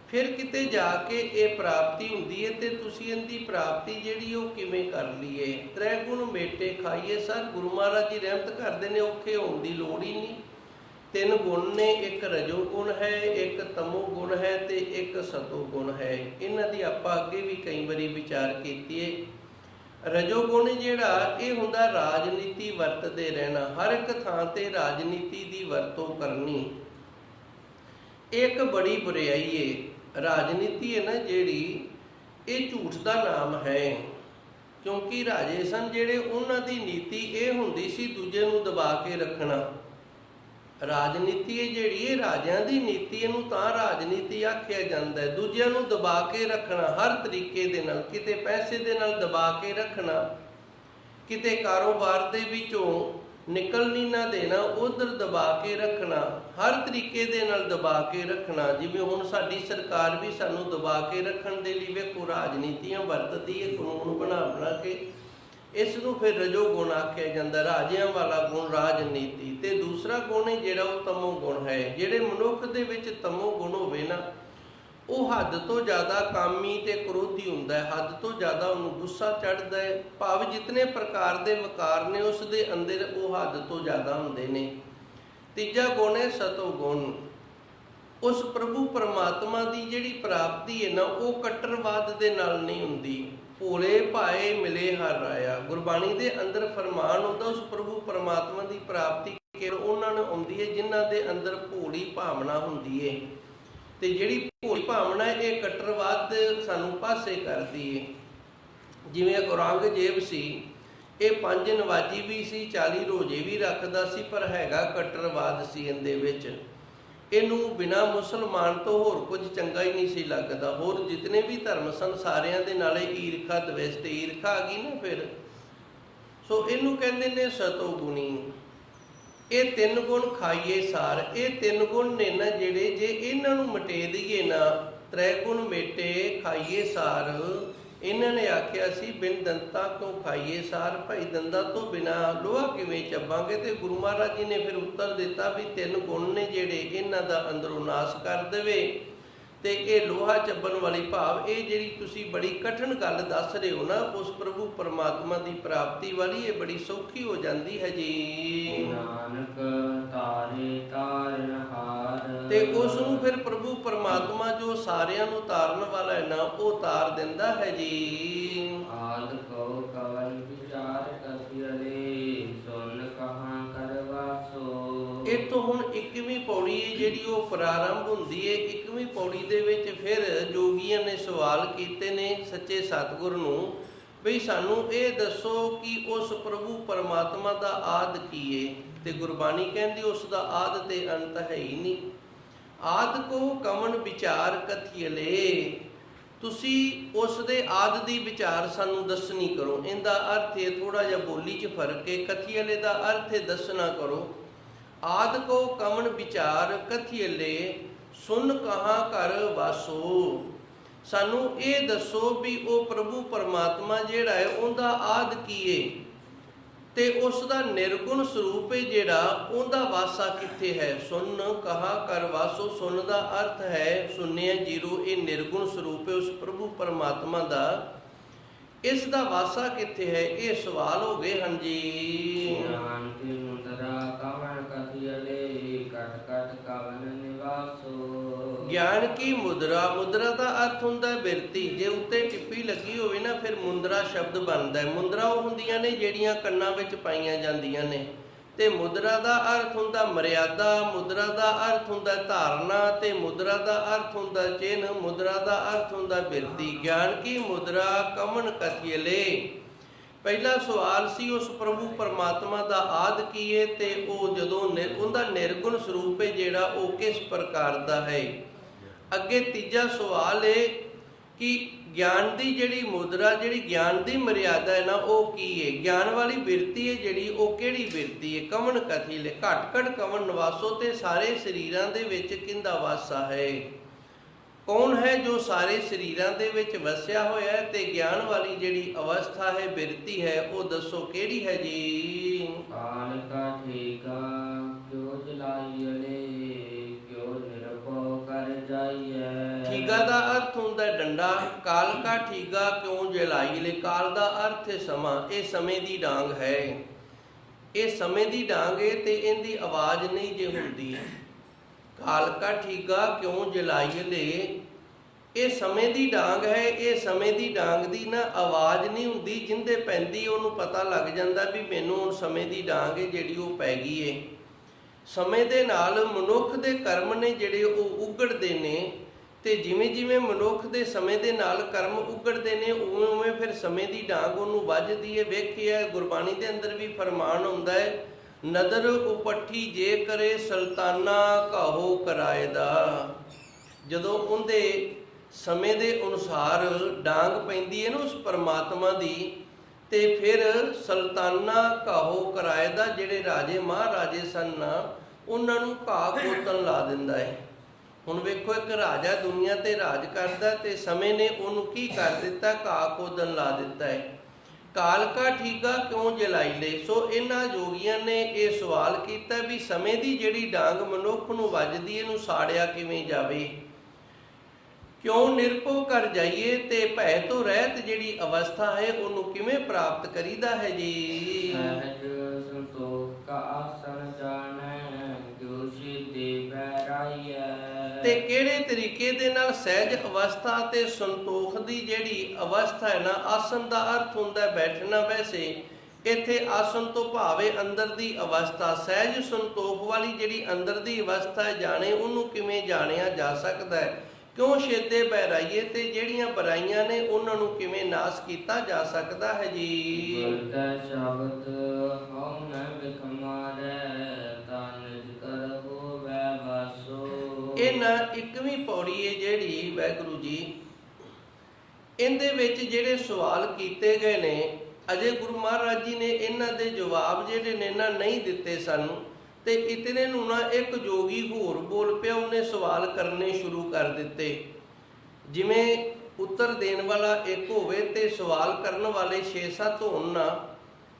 ਫਿਰ ਕਿਤੇ ਜਾ ਕੇ ਇਹ ਪ੍ਰਾਪਤੀ ਹੁੰਦੀ ਹੈ। ਤੇ ਤੁਸੀਂ ਇਹਦੀ ਪ੍ਰਾਪਤੀ ਜਿਹੜੀ ਉਹ ਕਿਵੇਂ ਕਰ ਲਈਏ। ਤ੍ਰੈ ਗੁਣ ਮੇਟੇ ਖਾਈਏ ਸਰ। ਗੁਰੂ ਮਹਾਰਾਜ ਜੀ ਰਹਿਮਤ ਕਰਦੇ ਨੇ, ਔਖੇ ਹੋਣ ਦੀ ਲੋੜ ਹੀ ਨਹੀਂ। 3 ਗੁਣ ਨੇ, ਇੱਕ ਰਜੋ ਗੁਣ ਹੈ, ਇੱਕ ਤਮੋ ਗੁਣ ਹੈ ਤੇ ਇੱਕ ਸਤੋ ਗੁਣ ਹੈ। ਇਹਨਾਂ ਦੀ ਆਪਾਂ ਅੱਗੇ ਵੀ ਕਈ ਵਾਰੀ ਵਿਚਾਰ ਕੀਤੀ ਹੈ। ਰਜੋ ਗੁਣ ਜਿਹੜਾ ਇਹ ਹੁੰਦਾ ਰਾਜਨੀਤੀ ਵਰਤਦੇ ਰਹਿਣਾ, ਹਰ ਇੱਕ ਥਾਂ ਤੇ ਰਾਜਨੀਤੀ ਦੀ ਵਰਤੋਂ ਕਰਨੀ, ਇਹ ਇੱਕ ਬੜੀ ਬੁਰਾਈ ਹੈ। ਰਾਜਨੀਤੀ ਹੈ ਨਾ ਜਿਹੜੀ, ਇਹ ਝੂਠ ਦਾ ਨਾਮ ਹੈ। ਕਿਉਂਕਿ ਰਾਜੇ ਸਨ ਜਿਹੜੇ, ਉਹਨਾਂ ਦੀ ਨੀਤੀ ਇਹ ਹੁੰਦੀ ਸੀ ਦੂਜੇ ਨੂੰ ਦਬਾ ਕੇ ਰੱਖਣਾ। ਰਾਜਨੀਤੀ ਹੈ ਜਿਹੜੀ, ਇਹ ਰਾਜਿਆਂ ਦੀ ਨੀਤੀ, ਇਹਨੂੰ ਤਾਂ ਰਾਜਨੀਤੀ ਆਖਿਆ ਜਾਂਦਾ ਹੈ। ਦੂਜਿਆਂ ਨੂੰ ਦਬਾ ਕੇ ਰੱਖਣਾ ਹਰ ਤਰੀਕੇ ਦੇ ਨਾਲ, ਕਿਤੇ ਪੈਸੇ ਦੇ ਨਾਲ ਦਬਾ ਕੇ ਰੱਖਣਾ, ਕਿਤੇ ਕਾਰੋਬਾਰ ਦੇ ਵਿੱਚੋਂ ਨਿਕਲ ਨਹੀਂ ਨਾ ਦੇਣਾ, ਉਧਰ ਦਬਾ ਕੇ ਰੱਖਣਾ, ਹਰ ਤਰੀਕੇ ਦੇ ਨਾਲ ਦਬਾ ਕੇ ਰੱਖਣਾ। ਜਿਵੇਂ ਹੁਣ ਸਾਡੀ ਸਰਕਾਰ ਵੀ ਸਾਨੂੰ ਦਬਾ ਕੇ ਰੱਖਣ ਦੇ ਲਈ ਵੇਖੋ ਰਾਜਨੀਤੀਆਂ ਵਰਤਦੀ ਹੈ, ਕਾਨੂੰਨ ਬਣਾ ਕੇ। ਇਸ ਨੂੰ ਫਿਰ ਰਜੋ ਗੁਣ ਆਖਿਆ ਜਾਂਦਾ, ਰਾਜਿਆਂ ਵਾਲਾ ਗੁਣ ਰਾਜਨੀਤੀ। ਤੇ ਦੂਸਰਾ ਗੁਣ ਹੈ ਜਿਹੜਾ ਉਹ ਤਮੋ ਗੁਣ ਹੈ। ਜਿਹੜੇ ਮਨੁੱਖ ਦੇ ਵਿੱਚ ਤਮੋ ਗੁਣ ਹੋਵੇ ਨਾ, ਉਹ ਹੱਦ ਤੋਂ ਜ਼ਿਆਦਾ ਕਾਮੀ ਤੇ ਕ੍ਰੋਧੀ ਹੁੰਦਾ ਹੈ। ਹੱਦ ਤੋਂ ਜ਼ਿਆਦਾ ਉਹਨੂੰ ਗੁੱਸਾ ਚੜ੍ਹਦਾ ਹੈ। ਭਾਵ ਜਿਤਨੇ ਪ੍ਰਕਾਰ ਦੇ ਵਿਕਾਰ ਨੇ ਉਸ ਦੇ ਅੰਦਰ ਉਹ ਹੱਦ ਤੋਂ ਜ਼ਿਆਦਾ ਹੁੰਦੇ ਨੇ। ਤੀਜਾ ਗੁਣ ਹੈ ਸਤੋ ਗੁਣ। ਉਸ ਪ੍ਰਭੂ ਪਰਮਾਤਮਾ ਦੀ ਜਿਹੜੀ ਪ੍ਰਾਪਤੀ ਹੈ ਨਾ, ਉਹ ਕੱਟਰਵਾਦ ਦੇ ਨਾਲ ਨਹੀਂ ਹੁੰਦੀ। ਭੋਲੇ ਭਾਏ ਮਿਲੇ ਹਰ ਰਾਇਆ। ਗੁਰਬਾਣੀ ਦੇ ਅੰਦਰ ਫਰਮਾਨ ਹੁੰਦਾ, ਉਸ ਪ੍ਰਭੂ ਪਰਮਾਤਮਾ ਦੀ ਪ੍ਰਾਪਤੀ ਕੇਵਲ ਉਹਨਾਂ ਨੂੰ ਆਉਂਦੀ ਹੈ ਜਿਨ੍ਹਾਂ ਦੇ ਅੰਦਰ ਭੋਲੀ ਭਾਵਨਾ ਹੁੰਦੀ ਹੈ। ਤੇ ਜਿਹੜੀ ਭੋਲੀ ਭਾਵਨਾ ਇਹ ਕੱਟਰਵਾਦ ਸਾਨੂੰ ਪਾਸੇ ਕਰਦੀ ਹੈ। ਜਿਵੇਂ ਔਰੰਗਜ਼ੇਬ ਸੀ, ਇਹ 5 ਨਵਾਜੀ ਵੀ ਸੀ, 40 ਰੋਜ਼ੇ ਵੀ ਰੱਖਦਾ ਸੀ, ਪਰ ਹੈਗਾ ਕੱਟਰਵਾਦ ਸੀ ਇਹਦੇ ਵਿੱਚ। ਇਹਨੂੰ ਬਿਨਾਂ ਮੁਸਲਮਾਨ ਤੋਂ ਹੋਰ ਕੁਝ ਚੰਗਾ ਹੀ ਨਹੀਂ ਸੀ ਲੱਗਦਾ। ਹੋਰ ਜਿਤਨੇ ਵੀ ਧਰਮ ਸਨ ਸਾਰਿਆਂ ਦੇ ਨਾਲੇ ਈਰਖਾ ਦਵੇਸ਼, ਤੇ ਈਰਖਾ ਆ ਗਈ ਨਾ ਫਿਰ। ਸੋ ਇਹਨੂੰ ਕਹਿੰਦੇ ਨੇ ਸਤੋ ਗੁਣੀ। ਇਹ 3 ਗੁਣ ਖਾਈਏ ਸਾਰ। ਇਹ 3 ਗੁਣ ਨੇ ਨਾ ਜਿਹੜੇ, ਜੇ ਇਹਨਾਂ ਨੂੰ ਮਟੇ ਦਈਏ ਨਾ, ਤ੍ਰੈ ਗੁਣ ਮੇਟੇ ਖਾਈਏ ਸਾਰ। ਇਹਨਾਂ ਨੇ ਆਖਿਆ ਸੀ ਬਿਨ ਦੰਤਾ ਕਿਉਂ ਖਾਈਏ ਸਾਰ। ਭਾਈ ਦੰਦਾਂ ਤੋਂ ਬਿਨਾ ਲੋਹਾ ਕਿਵੇਂ ਚੱਬਾਂਗੇ। ਤੇ ਗੁਰੂ ਮਹਾਰਾਜ ਜੀ ਨੇ ਫਿਰ ਉੱਤਰ ਦਿੱਤਾ ਵੀ 3 ਗੁਣ ਨੇ ਜਿਹੜੇ, ਇਹਨਾਂ ਦਾ ਅੰਦਰੋਂ ਨਾਸ਼ ਕਰ ਦੇਵੇ ਤੇ ਇਹ ਲੋਹਾ ਚੱਬਣ ਵਾਲੀ, ਭਾਵ ਇਹ ਜਿਹੜੀ ਤੁਸੀਂ ਬੜੀ ਕਠਿਨ ਗੱਲ ਦੱਸ ਰਹੇ ਹੋ ਨਾ, ਉਸ ਪ੍ਰਭੂ ਪਰਮਾਤਮਾ ਦੀ ਪ੍ਰਾਪਤੀ ਵਾਲੀ, ਇਹ ਬੜੀ ਸੌਖੀ ਹੋ ਜਾਂਦੀ ਹੈ ਜੀ। ਨਾਨਕ ਤਾਰੇ ਤਾਰਨਹਾਰ। ਤੇ ਉਸ ਨੂੰ ਫਿਰ ਪ੍ਰਭੂ ਪਰਮਾਤਮਾ ਜੋ ਸਾਰਿਆਂ ਨੂੰ ਤਾਰਨ ਵਾਲਾ ਹੈ ਨਾ, ਉਹ ਤਾਰ ਦਿੰਦਾ ਹੈ ਜੀ। ਆਦ ਕਉ ਕਵਨ ਵਿਚਾਰ ਕਥਿਅਲੇ, ਸੁਨ ਕਹਾਂ ਕਰ ਵਾਸੋ। ਇੱਥੋਂ ਹੁਣ 21ਵੀਂ ਪੌੜੀ ਹੈ ਜਿਹੜੀ ਉਹ ਪ੍ਰਾਰੰਭ ਹੁੰਦੀ ਹੈ। 21ਵੀਂ ਪੌੜੀ ਦੇ ਵਿੱਚ ਫਿਰ ਜੋਗੀਆਂ ਨੇ ਸਵਾਲ ਕੀਤੇ ਨੇ ਸੱਚੇ ਸਤਿਗੁਰ ਨੂੰ, ਬਈ ਸਾਨੂੰ ਇਹ ਦੱਸੋ ਕਿ ਉਸ ਪ੍ਰਭੂ ਪਰਮਾਤਮਾ ਦਾ ਆਦਿ ਕੀ ਹੈ। ਤੇ ਗੁਰਬਾਣੀ ਕਹਿੰਦੀ ਉਸ ਦਾ ਆਦਿ ਤੇ ਅੰਤ ਹੈ ਹੀ ਨਹੀਂ। ਆਦਿ ਕੋ ਕਵਨ ਵਿਚਾਰ ਕਥਿਅਲੇ। ਤੁਸੀਂ ਉਸ ਦੇ ਆਦਿ ਦੀ ਵਿਚਾਰ ਸਾਨੂੰ ਦੱਸਣੀ ਕਰੋ। ਇਹਦਾ ਅਰਥ ਹੈ, ਥੋੜਾ ਜਿਹਾ ਬੋਲੀ 'ਚ ਫਰਕ ਹੈ। ਕਥਿਅਲੇ ਦਾ ਅਰਥ ਹੈ ਦੱਸਣਾ ਕਰੋ। ਆਦਿ ਕੋ ਕਵਨ ਵਿਚਾਰ ਕਥਿਅਲੇ, ਸੁਨ ਕਹਾਂ ਕਰ ਵਾਸੋ। ਸਾਨੂੰ ਇਹ ਦੱਸੋ ਵੀ ਉਹ ਪ੍ਰਭੂ ਪਰਮਾਤਮਾ ਜਿਹੜਾ ਹੈ ਉਹਦਾ ਆਦਿ ਕੀ ਹੈ, ਤੇ ਉਸ ਦਾ ਨਿਰਗੁਣ ਸਰੂਪ ਹੈ ਜਿਹੜਾ, ਉਹਦਾ ਵਾਸਾ ਕਿੱਥੇ ਹੈ। ਸੁਨ ਕਹਾਂ ਕਰ ਵਾਸੋ। ਸੁਨ ਦਾ ਅਰਥ ਹੈ ਸੁਨਿਆ ਜੀਰੋ, ਇਹ ਨਿਰਗੁਣ ਸਰੂਪ ਹੈ ਉਸ ਪ੍ਰਭੂ ਪਰਮਾਤਮਾ ਦਾ। ਇਸ ਦਾ ਵਾਸਾ ਕਿੱਥੇ ਹੈ, ਇਹ ਸਵਾਲ ਹੋ ਗਏ ਹਨ ਜੀ। ਨਾਨਕ ਮੁਦਰਾ ਕਵਨ ਕਥਿਅਲੇ, ਕਟ ਕਟ ਕਵਨ ਨਿਵਾਸੋ। ਗਿਆਨ ਕੀ ਮੁਦਰਾ। ਮੁਦਰਾ ਦਾ ਅਰਥ ਹੁੰਦਾ ਬਿਰਤੀ। ਜੇ ਉੱਤੇ ਟਿੱਪੀ ਲੱਗੀ ਹੋਵੇ ਨਾ, ਫਿਰ ਮੁੰਦਰਾ ਸ਼ਬਦ ਬਣਦਾ ਹੈ। ਮੁੰਦਰਾ ਉਹ ਹੁੰਦੀਆਂ ਨੇ ਜਿਹੜੀਆਂ ਕੰਨਾਂ ਵਿੱਚ ਪਾਈਆਂ ਜਾਂਦੀਆਂ ਨੇ। ਤੇ ਮੁਦਰਾ ਦਾ ਅਰਥ ਹੁੰਦਾ ਮਰਿਆਦਾ, ਮੁਦਰਾ ਦਾ ਅਰਥ ਹੁੰਦਾ ਧਾਰਨਾ, ਤੇ ਮੁਦਰਾ ਦਾ ਅਰਥ ਹੁੰਦਾ ਚਿੰਨ੍ਹ, ਮੁਦਰਾ ਦਾ ਅਰਥ ਹੁੰਦਾ ਬਿਰਤੀ। ਗਿਆਨ ਕੀ ਮੁਦਰਾ ਕਵਨ ਕਥਿਅਲੇ। ਪਹਿਲਾ ਸਵਾਲ ਸੀ ਉਸ ਪ੍ਰਭੂ ਪਰਮਾਤਮਾ ਦਾ ਆਦਿ ਕੀ ਹੈ, ਤੇ ਉਹ ਜਦੋਂ ਉਹਦਾ ਨਿਰਗੁਣ ਸਰੂਪ ਹੈ ਜਿਹੜਾ, ਉਹ ਕਿਸ ਪ੍ਰਕਾਰ ਦਾ ਹੈ। ਅੱਗੇ ਤੀਜਾ ਸਵਾਲ ਹੈ ਕਿ ਗਿਆਨ ਦੀ ਜਿਹੜੀ ਮੁਦਰਾ, ਜਿਹੜੀ ਗਿਆਨ ਦੀ ਮਰਿਆਦਾ ਹੈ ਨਾ, ਉਹ ਕੀ ਹੈ। ਗਿਆਨ ਵਾਲੀ ਬਿਰਤੀ ਹੈ ਜਿਹੜੀ, ਉਹ ਕਿਹੜੀ ਬਿਰਤੀ ਹੈ। ਕਵਨ ਕਥਿਅਲੇ, ਘਟ ਘਟ ਕਵਨ ਨਿਵਾਸੋ। ਤੇ ਸਾਰੇ ਸਰੀਰਾਂ ਦੇ ਵਿੱਚ ਕਿੰਦਾ ਵਾਸਾ ਹੈ। ਕੌਣ ਹੈ ਜੋ ਸਾਰੇ ਸਰੀਰਾਂ ਦੇ ਵਿੱਚ ਵਸਿਆ ਹੋਇਆ ਹੈ, ਤੇ ਗਿਆਨ ਵਾਲੀ ਜਿਹੜੀ ਅਵਸਥਾ ਹੈ, ਬਿਰਤੀ ਹੈ, ਉਹ ਦੱਸੋ ਕਿਹੜੀ ਹੈ ਜੀ? ਕਾਲ ਕਾ ਠੀਕਾ ਕਿਉ ਜਲਾਈਲੇ ਕਿਉ ਨਿਰਭਉ ਕਰ ਜਾਈਐ। ਠੀਗਾ ਦਾ ਅਰਥ ਹੁੰਦਾ ਹੈ ਡੰਡਾ। ਕਾਲ ਕਾ ਠੀਗਾ ਕਿਉਂ ਜਲਾਈਲੇ, ਕਾਲ ਦਾ ਅਰਥ ਹੈ ਸਮਾਂ। ਇਹ ਸਮੇਂ ਦੀ ਡਾਂਗ ਹੈ, ਇਹ ਸਮੇਂ ਦੀ ਡਾਂਗ ਹੈ ਤੇ ਇਹਦੀ ਆਵਾਜ਼ ਨਹੀਂ ਜੇ ਹੁੰਦੀ। ਕਾਲ ਕਾ ਠੀਗਾ ਕਿਉਂ ਜਲਾਈਲੇ, ਇਹ ਸਮੇਂ ਦੀ ਡਾਂਗ ਹੈ। ਇਹ ਸਮੇਂ ਦੀ ਡਾਂਗ ਦੀ ਨਾ ਆਵਾਜ਼ ਨਹੀਂ ਹੁੰਦੀ, ਜਿੰਦੇ ਪੈਂਦੀ ਉਹਨੂੰ ਪਤਾ ਲੱਗ ਜਾਂਦਾ ਵੀ ਮੈਨੂੰ ਹੁਣ ਸਮੇਂ ਦੀ ਡਾਂਗ ਹੈ ਜਿਹੜੀ ਉਹ ਪੈ ਗਈ ਏ। ਸਮੇਂ ਦੇ ਨਾਲ ਮਨੁੱਖ ਦੇ ਕਰਮ ਨੇ ਜਿਹੜੇ ਉਹ ਉਗੜਦੇ ਨੇ, ਤੇ ਜਿਵੇਂ ਜਿਵੇਂ ਮਨੁੱਖ ਦੇ ਸਮੇਂ ਦੇ ਨਾਲ ਕਰਮ ਉਗੜਦੇ ਨੇ, ਉਵੇਂ ਉਵੇਂ ਫਿਰ ਸਮੇਂ ਦੀ ਡਾਂਗ ਉਹਨੂੰ ਵੱਜਦੀ ਹੈ। ਵੇਖਿਆ ਗੁਰਬਾਣੀ ਦੇ ਅੰਦਰ ਵੀ ਫਰਮਾਨ ਹੁੰਦਾ ਹੈ, ਨਦਰ ਉਪੱਠੀ ਜੇ ਕਰੇ ਸੁਲਤਾਨਾ ਕਾਹੋ ਕਿਰਾਏ ਦਾ। ਜਦੋਂ ਉਹਦੇ ਸਮੇਂ ਦੇ ਅਨੁਸਾਰ ਡਾਂਗ ਪੈਂਦੀ ਹੈ ਨਾ ਉਸ ਪਰਮਾਤਮਾ ਦੀ, ਤੇ ਫਿਰ ਸੁਲਤਾਨਾ ਕਾਹੋ ਕਿਰਾਏ ਦਾ, ਜਿਹੜੇ ਰਾਜੇ ਮਹਾਰਾਜੇ ਸਨ ਨਾ, ਉਹਨਾਂ ਨੂੰ ਘਾਹ ਖੋਤਣ ਲਾ ਦਿੰਦਾ ਹੈ। ਹੁਣ ਵੇਖੋ, ਇੱਕ ਰਾਜਾ ਦੁਨੀਆ ਤੇ ਰਾਜ ਕਰਦਾ ਤੇ ਸਮੇਂ ਨੇ ਉਹਨੂੰ ਕੀ ਕਰ ਦਿੱਤਾ? ਘਾਹ ਖੋਦਣ ਲਾ ਦਿੱਤਾ ਹੈ। ਕਾਲ ਕਾ ਠੀਗਾ ਕਿਉਂ ਜਲਾਈਲੇ। ਸੋ ਇਹਨਾਂ ਯੋਗੀਆਂ ਨੇ ਇਹ ਸਵਾਲ ਕੀਤਾ ਵੀ ਸਮੇਂ ਦੀ ਜਿਹੜੀ ਡਾਂਗ ਮਨੁੱਖ ਨੂੰ ਵੱਜਦੀ, ਇਹਨੂੰ ਸਾੜਿਆ ਕਿਵੇਂ ਜਾਵੇ? ਕਿਉਂ ਨਿਰਭਉ ਕਰ ਜਾਈਏ, ਤੇ ਭੈ ਤੋਂ ਰਹਿਤ ਜਿਹੜੀ ਅਵਸਥਾ ਹੈ ਉਹਨੂੰ ਕਿਵੇਂ ਪ੍ਰਾਪਤ ਕਰੀਦਾ ਹੈ ਜੀ? ਸਹਿਜ ਸੰਤੋਖ ਕਾ ਆਸਣ ਜਾਣੈ ਜੋ ਸਿਧਿ ਬਹਿਰਾਈਐ। ਤੇ ਕਿਹੜੇ ਤਰੀਕੇ ਦੇ ਨਾਲ ਸਹਿਜ ਅਵਸਥਾ ਤੇ ਸੰਤੋਖ ਦੀ ਜਿਹੜੀ ਅਵਸਥਾ ਹੈ ਨਾ, ਆਸਨ ਦਾ ਅਰਥ ਹੁੰਦਾ ਬੈਠਣਾ। ਵੈਸੇ ਇੱਥੇ ਆਸਨ ਤੋਂ ਭਾਵੇਂ ਅੰਦਰ ਦੀ ਅਵਸਥਾ, ਸਹਿਜ ਸੰਤੋਖ ਵਾਲੀ ਜਿਹੜੀ ਅੰਦਰ ਦੀ ਅਵਸਥਾ ਜਾਣੇ, ਉਹਨੂੰ ਕਿਵੇਂ ਜਾਣਿਆ ਜਾ ਸਕਦਾ ਹੈ? ਕਿਉਂ ਛੇਤੇ ਬਹਿਰਾਈਏ, ਤੇ ਜਿਹੜੀਆਂ ਬੁਰਾਈਆਂ ਨੇ ਉਹਨਾਂ ਨੂੰ ਕਿਵੇਂ ਨਾਸ ਕੀਤਾ ਜਾ ਸਕਦਾ ਹੈ ਜੀ? ਗੁਰ ਕੈ ਸ਼ਬਦ ਹਉ ਨ ਬਿਖ ਮਾਰੈ ਤਾ ਨਿਜ ਕਰ ਹੋਵੈ ਵਾਸੋ। ਇਹ ਨਾ 21ਵੀਂ ਪੌੜੀ ਹੈ ਜਿਹੜੀ ਵਾਹਿਗੁਰੂ ਜੀ, ਇਹਦੇ ਵਿੱਚ ਜਿਹੜੇ ਸਵਾਲ ਕੀਤੇ ਗਏ ਨੇ, ਅਜੇ ਗੁਰੂ ਮਹਾਰਾਜ ਜੀ ਨੇ ਇਹਨਾਂ ਦੇ ਜਵਾਬ ਜਿਹੜੇ ਨੇ ਨਾ ਨਹੀਂ ਦਿੱਤੇ ਸਨ। ਤੇ ਇਤਨੇ ਨੂੰ ਨਾ ਇੱਕ ਜੋਗੀ ਹੋਰ ਬੋਲ ਪਿਆ, ਉਹਨੇ ਸਵਾਲ ਕਰਨੇ ਸ਼ੁਰੂ ਕਰ ਦਿੱਤੇ। ਜਿਵੇਂ ਉੱਤਰ ਦੇਣ ਵਾਲਾ ਇੱਕ ਹੋਵੇ ਤੇ ਸਵਾਲ ਕਰਨ ਵਾਲੇ 6-7 ਹੋਣ ਨਾ,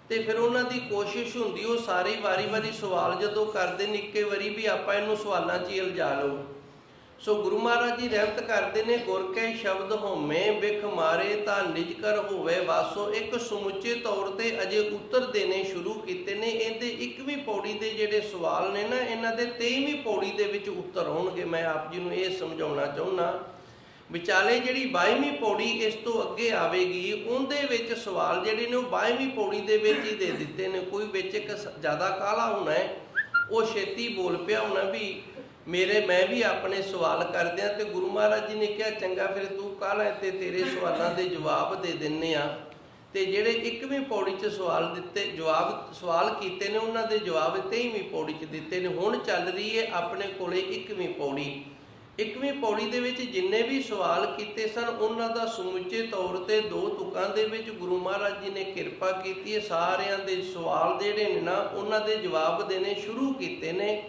ਤੇ ਫਿਰ ਉਹਨਾਂ ਦੀ ਕੋਸ਼ਿਸ਼ ਹੁੰਦੀ ਉਹ ਸਾਰੀ ਵਾਰੀ ਸਵਾਲ ਜਦੋਂ ਕਰਦੇ ਨੇ, ਇੱਕੇ ਵਾਰੀ ਵੀ ਆਪਾਂ ਇਹਨੂੰ ਸਵਾਲਾਂ 'ਚ ਹੀ ਉਲਝਾ ਲਓ। ਸੋ ਗੁਰੂ ਮਹਾਰਾਜ ਜੀ ਰਹਿਮਤ ਕਰਦੇ ਨੇ, ਗੁਰ ਕੈ ਸ਼ਬਦ ਹੋਮੇ ਬਿਖ ਮਾਰੇ ਤਾਂ ਨਿਜ ਕਰ ਹੋਵੇ ਵਾਸੋ। ਇੱਕ ਸਮੁੱਚੇ ਤੌਰ ਤੇ ਅਜੇ ਉੱਤਰ ਦੇਣੇ ਸ਼ੁਰੂ ਕੀਤੇ ਨੇ। ਇਹਦੇ 21ਵੀਂ ਪੌੜੀ ਦੇ ਜਿਹੜੇ ਸਵਾਲ ਨੇ ਨਾ, ਇਹਨਾਂ ਦੇ 23ਵੀਂ ਪੌੜੀ ਦੇ ਵਿੱਚ ਉੱਤਰ ਹੋਣਗੇ। ਮੈਂ ਆਪ ਜੀ ਨੂੰ ਇਹ ਸਮਝਾਉਣਾ ਚਾਹੁੰਦਾ, ਵਿਚਾਲੇ ਜਿਹੜੀ 22ਵੀਂ ਪੌੜੀ ਇਸ ਤੋਂ ਅੱਗੇ ਆਵੇਗੀ, ਉਹਦੇ ਵਿੱਚ ਸਵਾਲ ਜਿਹੜੇ ਨੇ ਉਹ 22ਵੀਂ ਪੌੜੀ ਦੇ ਵਿੱਚ ਹੀ ਦੇ ਦਿੱਤੇ ਨੇ। ਕੋਈ ਵਿੱਚ ਇੱਕ ਜ਼ਿਆਦਾ ਕਾਹਲਾ ਹੋਣਾ ਹੈ, ਉਹ ਛੇਤੀ ਬੋਲ ਪਿਆ ਹੋਣਾ ਵੀ ਮੈਂ ਵੀ ਆਪਣੇ ਸਵਾਲ ਕਰਦਿਆਂ, ਤੇ ਗੁਰੂ ਮਹਾਰਾਜ ਜੀ ਨੇ ਕਿਹਾ ਚੰਗਾ ਫਿਰ ਤੂੰ ਕਾਹਲਾ ਹੈ, ਤੇ ਤੇਰੇ ਸਵਾਲਾਂ ਦੇ ਜਵਾਬ ਦੇ ਦਿੰਨੇ ਆ। ਤੇ ਜਿਹੜੇ 21ਵੀਂ ਪੌੜੀ 'ਚ ਸਵਾਲ ਕੀਤੇ ਨੇ, ਉਹਨਾਂ ਦੇ ਜਵਾਬ 23ਵੀਂ ਪੌੜੀ 'ਚ ਦਿੱਤੇ ਨੇ। ਹੁਣ ਚੱਲ ਰਹੀ ਹੈ ਆਪਣੇ ਕੋਲੇ 21ਵੀਂ ਪੌੜੀ। 21ਵੀਂ ਪੌੜੀ ਦੇ ਵਿੱਚ ਜਿੰਨੇ ਵੀ ਸਵਾਲ ਕੀਤੇ ਸਨ, ਉਹਨਾਂ ਦਾ ਸਮੁੱਚੇ ਤੌਰ ਤੇ 2 ਤੁਕਾਂ ਦੇ ਵਿੱਚ ਗੁਰੂ ਮਹਾਰਾਜ ਜੀ ਨੇ ਕਿਰਪਾ ਕੀਤੀ ਹੈ। ਸਾਰਿਆਂ ਦੇ ਸਵਾਲ ਜਿਹੜੇ ਨੇ ਨਾ, ਉਹਨਾਂ ਦੇ ਜਵਾਬ ਦੇਣੇ ਸ਼ੁਰੂ ਕੀਤੇ ਨੇ।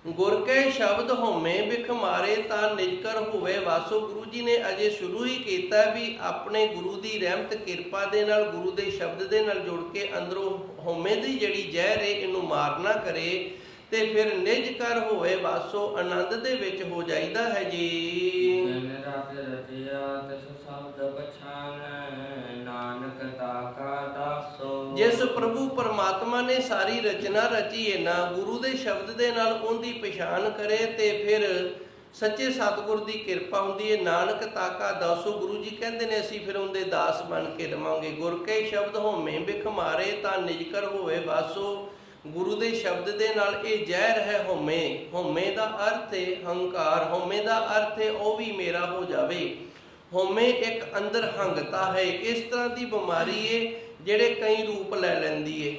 ਗੁਰ ਕੈ ਸ਼ਬਦ ਹੋਮੇ ਬਿਖ ਮਾਰੇ ਤਾਂ ਨਿਜ ਕਰ ਹੋਵੇ ਵਾਸੋ। ਗੁਰੂ ਜੀ ਨੇ ਅਜੇ ਸ਼ੁਰੂ ਹੀ ਕੀਤਾ ਵੀ ਆਪਣੇ ਗੁਰੂ ਦੀ ਰਹਿਮਤ ਕਿਰਪਾ ਦੇ ਨਾਲ, ਗੁਰੂ ਦੇ ਸ਼ਬਦ ਦੇ ਨਾਲ ਜੁੜ ਕੇ ਅੰਦਰੋਂ ਹੋਮੇ ਦੀ ਜਿਹੜੀ ਜ਼ਹਿਰ ਹੈ ਇਹਨੂੰ ਮਾਰਨਾ ਕਰੇ, ਤੇ ਫਿਰ ਨਿਜ ਕਰ ਹੋਵੇ ਵਾਸੋ, ਆਨੰਦ ਦੇ ਵਿੱਚ ਹੋ ਜਾਈਦਾ ਹੈ ਜੀ। ਰਾਤ ਰਚਿਆ ਤਿਸ ਸ਼ਬਦ ਪਛਾਨੈ ਨਾਨਕ ਤਾਕਾ ਦਾਸੋ। ਜਿਸ ਪ੍ਰਭੂ ਪਰਮਾਤਮਾ ਨੇ ਸਾਰੀ ਰਚਨਾ ਰਚੀ ਹੈ ਨਾ, ਗੁਰੂ ਦੇ ਸ਼ਬਦ ਦੇ ਨਾਲ ਉਹਦੀ ਪਛਾਣ ਕਰੇ, ਤੇ ਫਿਰ ਸੱਚੇ ਸਤਿਗੁਰ ਦੀ ਕਿਰਪਾ ਹੁੰਦੀ ਹੈ। ਨਾਨਕ ਤਾਕਾ ਦਾਸੋ, ਗੁਰੂ ਜੀ ਕਹਿੰਦੇ ਨੇ ਅਸੀਂ ਫਿਰ ਉਹਦੇ ਦਾਸ ਬਣ ਕੇ ਰਵਾਂਗੇ। ਗੁਰ ਕੈ ਸ਼ਬਦ ਹੋਮੇ ਬਿਖ ਮਾਰੇ ਤਾਂ ਨਿਜ ਕਰ ਹੋਵੇ ਵਾਸੋ। ਗੁਰੂ ਦੇ ਸ਼ਬਦ ਦੇ ਨਾਲ ਇਹ ਜ਼ਹਿਰ ਹੈ ਹਉਮੈ। ਹਉਮੈ ਦਾ ਅਰਥ ਹੈ ਹੰਕਾਰ, ਹਉਮੈ ਦਾ ਅਰਥ ਹੈ ਉਹ ਵੀ ਮੇਰਾ ਹੋ ਜਾਵੇ। ਹਉਮੈ ਇੱਕ ਅੰਦਰ ਹੰਗਤਾ ਹੈ, ਇਸ ਤਰ੍ਹਾਂ ਦੀ ਬਿਮਾਰੀ ਹੈ ਜਿਹੜੇ ਕਈ ਰੂਪ ਲੈ ਲੈਂਦੀ ਹੈ।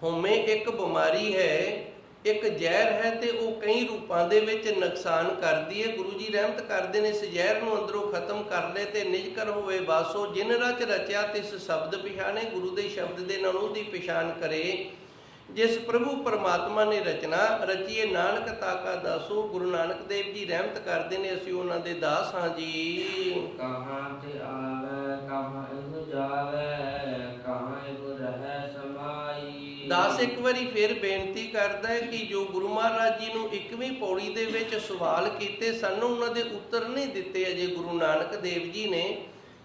ਹਉਮੈ ਇੱਕ ਬਿਮਾਰੀ ਹੈ, ਇੱਕ ਜ਼ਹਿਰ ਹੈ, ਤੇ ਉਹ ਕਈ ਰੂਪਾਂ ਦੇ ਵਿੱਚ ਨੁਕਸਾਨ ਕਰਦੀ ਹੈ। ਗੁਰੂ ਜੀ ਰਹਿਮਤ ਕਰਦੇ ਨੇ, ਇਸ ਜ਼ਹਿਰ ਨੂੰ ਅੰਦਰੋਂ ਖਤਮ ਕਰ ਲੈ ਤੇ ਨਿਜ ਕਰ ਹੋਵੇ ਵਾਸੋ। ਜਿਨ ਰਚ ਰਚਿਆ ਤਿਸ ਸ਼ਬਦ ਪਛਾਣੇ, ਗੁਰੂ ਦੇ ਸ਼ਬਦ ਦੇ ਨਾਲ ਉਹਦੀ ਪਛਾਣ ਕਰੇ। ਜਿਸ ਪ੍ਰਭੂ ਪਰਮਾਤਮਾ ਨੇ ਰਚਨਾ ਰਚੀਏ ਨਾਨਕ ਤਾਕਾ ਦਾਸੋ। ਗੁਰੂ ਨਾਨਕ ਦੇਵ ਜੀ ਰਹਿਮਤ ਕਰਦੇ ਨੇ, ਅਸੀਂ ਉਹਨਾਂ ਦੇ ਦਾਸ ਹਾਂ ਜੀ। ਕਹਾਂ ਤੇ ਆਵੇ ਕਹਾਂ ਇਹੋ ਜਾਵੇ, ਕਹਾਂ ਇਹੋ ਰਹਿ ਸਮਾਈ। ਦਾਸ ਇੱਕ ਵਾਰੀ ਫਿਰ ਬੇਨਤੀ ਕਰਦਾ ਹੈ ਕਿ ਜੋ ਗੁਰੂ ਮਹਾਰਾਜ ਜੀ ਨੂੰ 21ਵੀਂ ਪੌੜੀ ਦੇ ਵਿੱਚ ਸਵਾਲ ਕੀਤੇ ਸਨ, ਉਹਨਾਂ ਦੇ ਉੱਤਰ ਨਹੀਂ ਦਿੱਤੇ ਅਜੇ ਗੁਰੂ ਨਾਨਕ ਦੇਵ ਜੀ ਨੇ।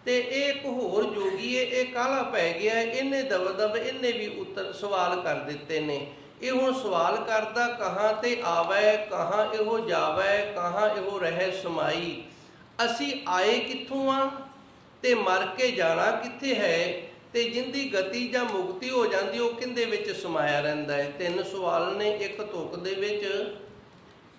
ਤੇ ਇਹ ਇੱਕ ਹੋਰ ਜੋਗੀ ਹੈ, ਇਹ ਕਾਹਲਾ ਪੈ ਗਿਆ, ਇਹਨੇ ਦਬ ਇਹਨੇ ਵੀ ਉੱਤਰ ਸਵਾਲ ਕਰ ਦਿੱਤੇ ਨੇ। ਇਹ ਹੁਣ ਸਵਾਲ ਕਰਦਾ ਕਹਾਂ ਤੇ ਆਵੈ, ਕਹਾਂ ਇਹੋ ਜਾਵੈ, ਕਹਾਂ ਇਹੋ ਰਹਿ ਸਮਾਈ। ਅਸੀਂ ਆਏ ਕਿੱਥੋਂ ਆ ਤੇ ਮਰ ਕੇ ਜਾਣਾ ਕਿੱਥੇ ਹੈ, ਤੇ ਜਿੰਦੀ ਗਤੀ ਜਾਂ ਮੁਕਤੀ ਹੋ ਜਾਂਦੀ ਉਹ ਕਿੰਦੇ ਵਿੱਚ ਸਮਾਇਆ ਰਹਿੰਦਾ ਹੈ। ਤਿੰਨ ਸਵਾਲ ਨੇ ਇੱਕ ਤੁਕ ਦੇ ਵਿੱਚ।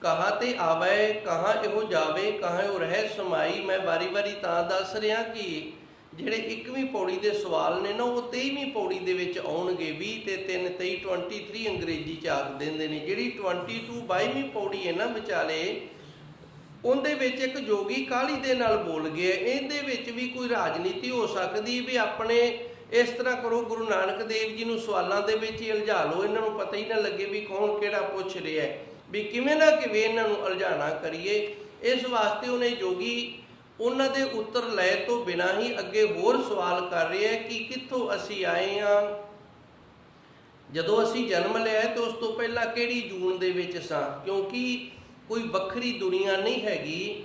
ਕਹਾਂ ਤੇ ਆਵੇ, ਕਹਾਂ ਇਹੋ ਜਾਵੇ, ਕਹਾਂ ਇਹੋ ਰਹਿ ਸਮਾਈ। ਮੈਂ ਵਾਰੀ ਵਾਰੀ ਤਾਂ ਦੱਸ ਰਿਹਾ ਕਿ ਜਿਹੜੇ 21ਵੀਂ ਪੌੜੀ ਦੇ ਸਵਾਲ ਨੇ ਨਾ, ਉਹ 23ਵੀਂ ਪੌੜੀ ਦੇ ਵਿੱਚ ਆਉਣਗੇ। 20 ਤੇ 3 23 23 ਅੰਗਰੇਜ਼ੀ ਚ ਆਖ ਦਿੰਦੇ ਨੇ। ਜਿਹੜੀ 22 22ਵੀਂ ਪੌੜੀ ਹੈ ਨਾ ਵਿਚਾਲੇ, ਉਹਦੇ ਵਿੱਚ ਇੱਕ ਜੋਗੀ ਕਾਹਲੀ ਦੇ ਨਾਲ ਬੋਲ ਗਿਆ। ਇਹਦੇ ਵਿੱਚ ਵੀ ਕੋਈ ਰਾਜਨੀਤੀ ਹੋ ਸਕਦੀ ਵੀ ਆਪਣੇ ਇਸ ਤਰ੍ਹਾਂ ਕਰੋ, ਗੁਰੂ ਨਾਨਕ ਦੇਵ ਜੀ ਨੂੰ ਸਵਾਲਾਂ ਦੇ ਵਿੱਚ ਹੀ ਉਲਝਾ ਲਓ, ਇਹਨਾਂ ਨੂੰ ਪਤਾ ਹੀ ਨਾ ਲੱਗੇ ਵੀ ਕੌਣ ਕਿਹੜਾ ਪੁੱਛ ਰਿਹਾ, ਵੀ ਕਿਵੇਂ ਨਾ ਕਿਵੇਂ ਇਹਨਾਂ ਨੂੰ ਉਲਝਾਣਾ ਕਰੀਏ। ਇਸ ਵਾਸਤੇ ਉਹਨੇ ਜੋਗੀ ਉਹਨਾਂ ਦੇ ਉੱਤਰ ਲੈ ਤੋਂ ਬਿਨਾਂ ਹੀ ਅੱਗੇ ਹੋਰ ਸਵਾਲ ਕਰ ਰਿਹਾ ਹੈ ਕਿ ਕਿੱਥੋਂ ਅਸੀਂ ਆਏ ਹਾਂ, ਜਦੋਂ ਅਸੀਂ ਜਨਮ ਲਿਆ ਤੇ ਉਸ ਤੋਂ ਪਹਿਲਾਂ ਕਿਹੜੀ ਜੂਨ ਦੇ ਵਿੱਚ ਸਾਂ, ਕਿਉਂਕਿ ਕੋਈ ਵੱਖਰੀ ਦੁਨੀਆ ਨਹੀਂ ਹੈਗੀ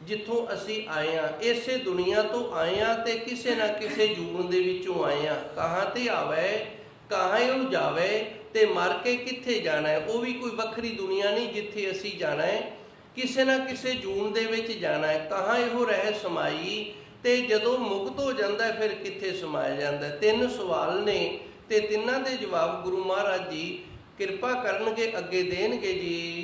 ਜਿੱਥੋਂ ਅਸੀਂ ਆਏ ਹਾਂ। ਇਸੇ ਦੁਨੀਆ ਤੋਂ ਆਏ ਹਾਂ ਤੇ ਕਿਸੇ ਨਾ ਕਿਸੇ ਜੂਨ ਦੇ ਵਿੱਚੋਂ ਆਏ ਹਾਂ। ਕਹਾਂ ਤੇ ਆਵੇ, ਕਹਾਂ ਇਹੋ ਜਾਵੇ, ਤੇ ਮਰ ਕੇ ਕਿੱਥੇ ਜਾਣਾ ਹੈ, ਉਹ ਵੀ ਕੋਈ ਵੱਖਰੀ ਦੁਨੀਆ ਨਹੀਂ ਜਿੱਥੇ ਅਸੀਂ ਜਾਣਾ ਹੈ, ਕਿਸੇ ਨਾ ਕਿਸੇ ਜੂਨ ਦੇ ਵਿੱਚ ਜਾਣਾ ਹੈ। ਕਹਾਂ ਇਹੋ ਰਹਿ ਸਮਾਈ, ਤੇ ਜਦੋਂ ਮੁਕਤ ਹੋ ਜਾਂਦਾ ਫਿਰ ਕਿੱਥੇ ਸਮਾਇਆ ਜਾਂਦਾ। ਤਿੰਨ ਸਵਾਲ ਨੇ ਤੇ ਤਿੰਨਾਂ ਦੇ ਜਵਾਬ ਗੁਰੂ ਮਹਾਰਾਜ ਜੀ ਕਿਰਪਾ ਕਰਨਗੇ, ਅੱਗੇ ਦੇਣਗੇ ਜੀ।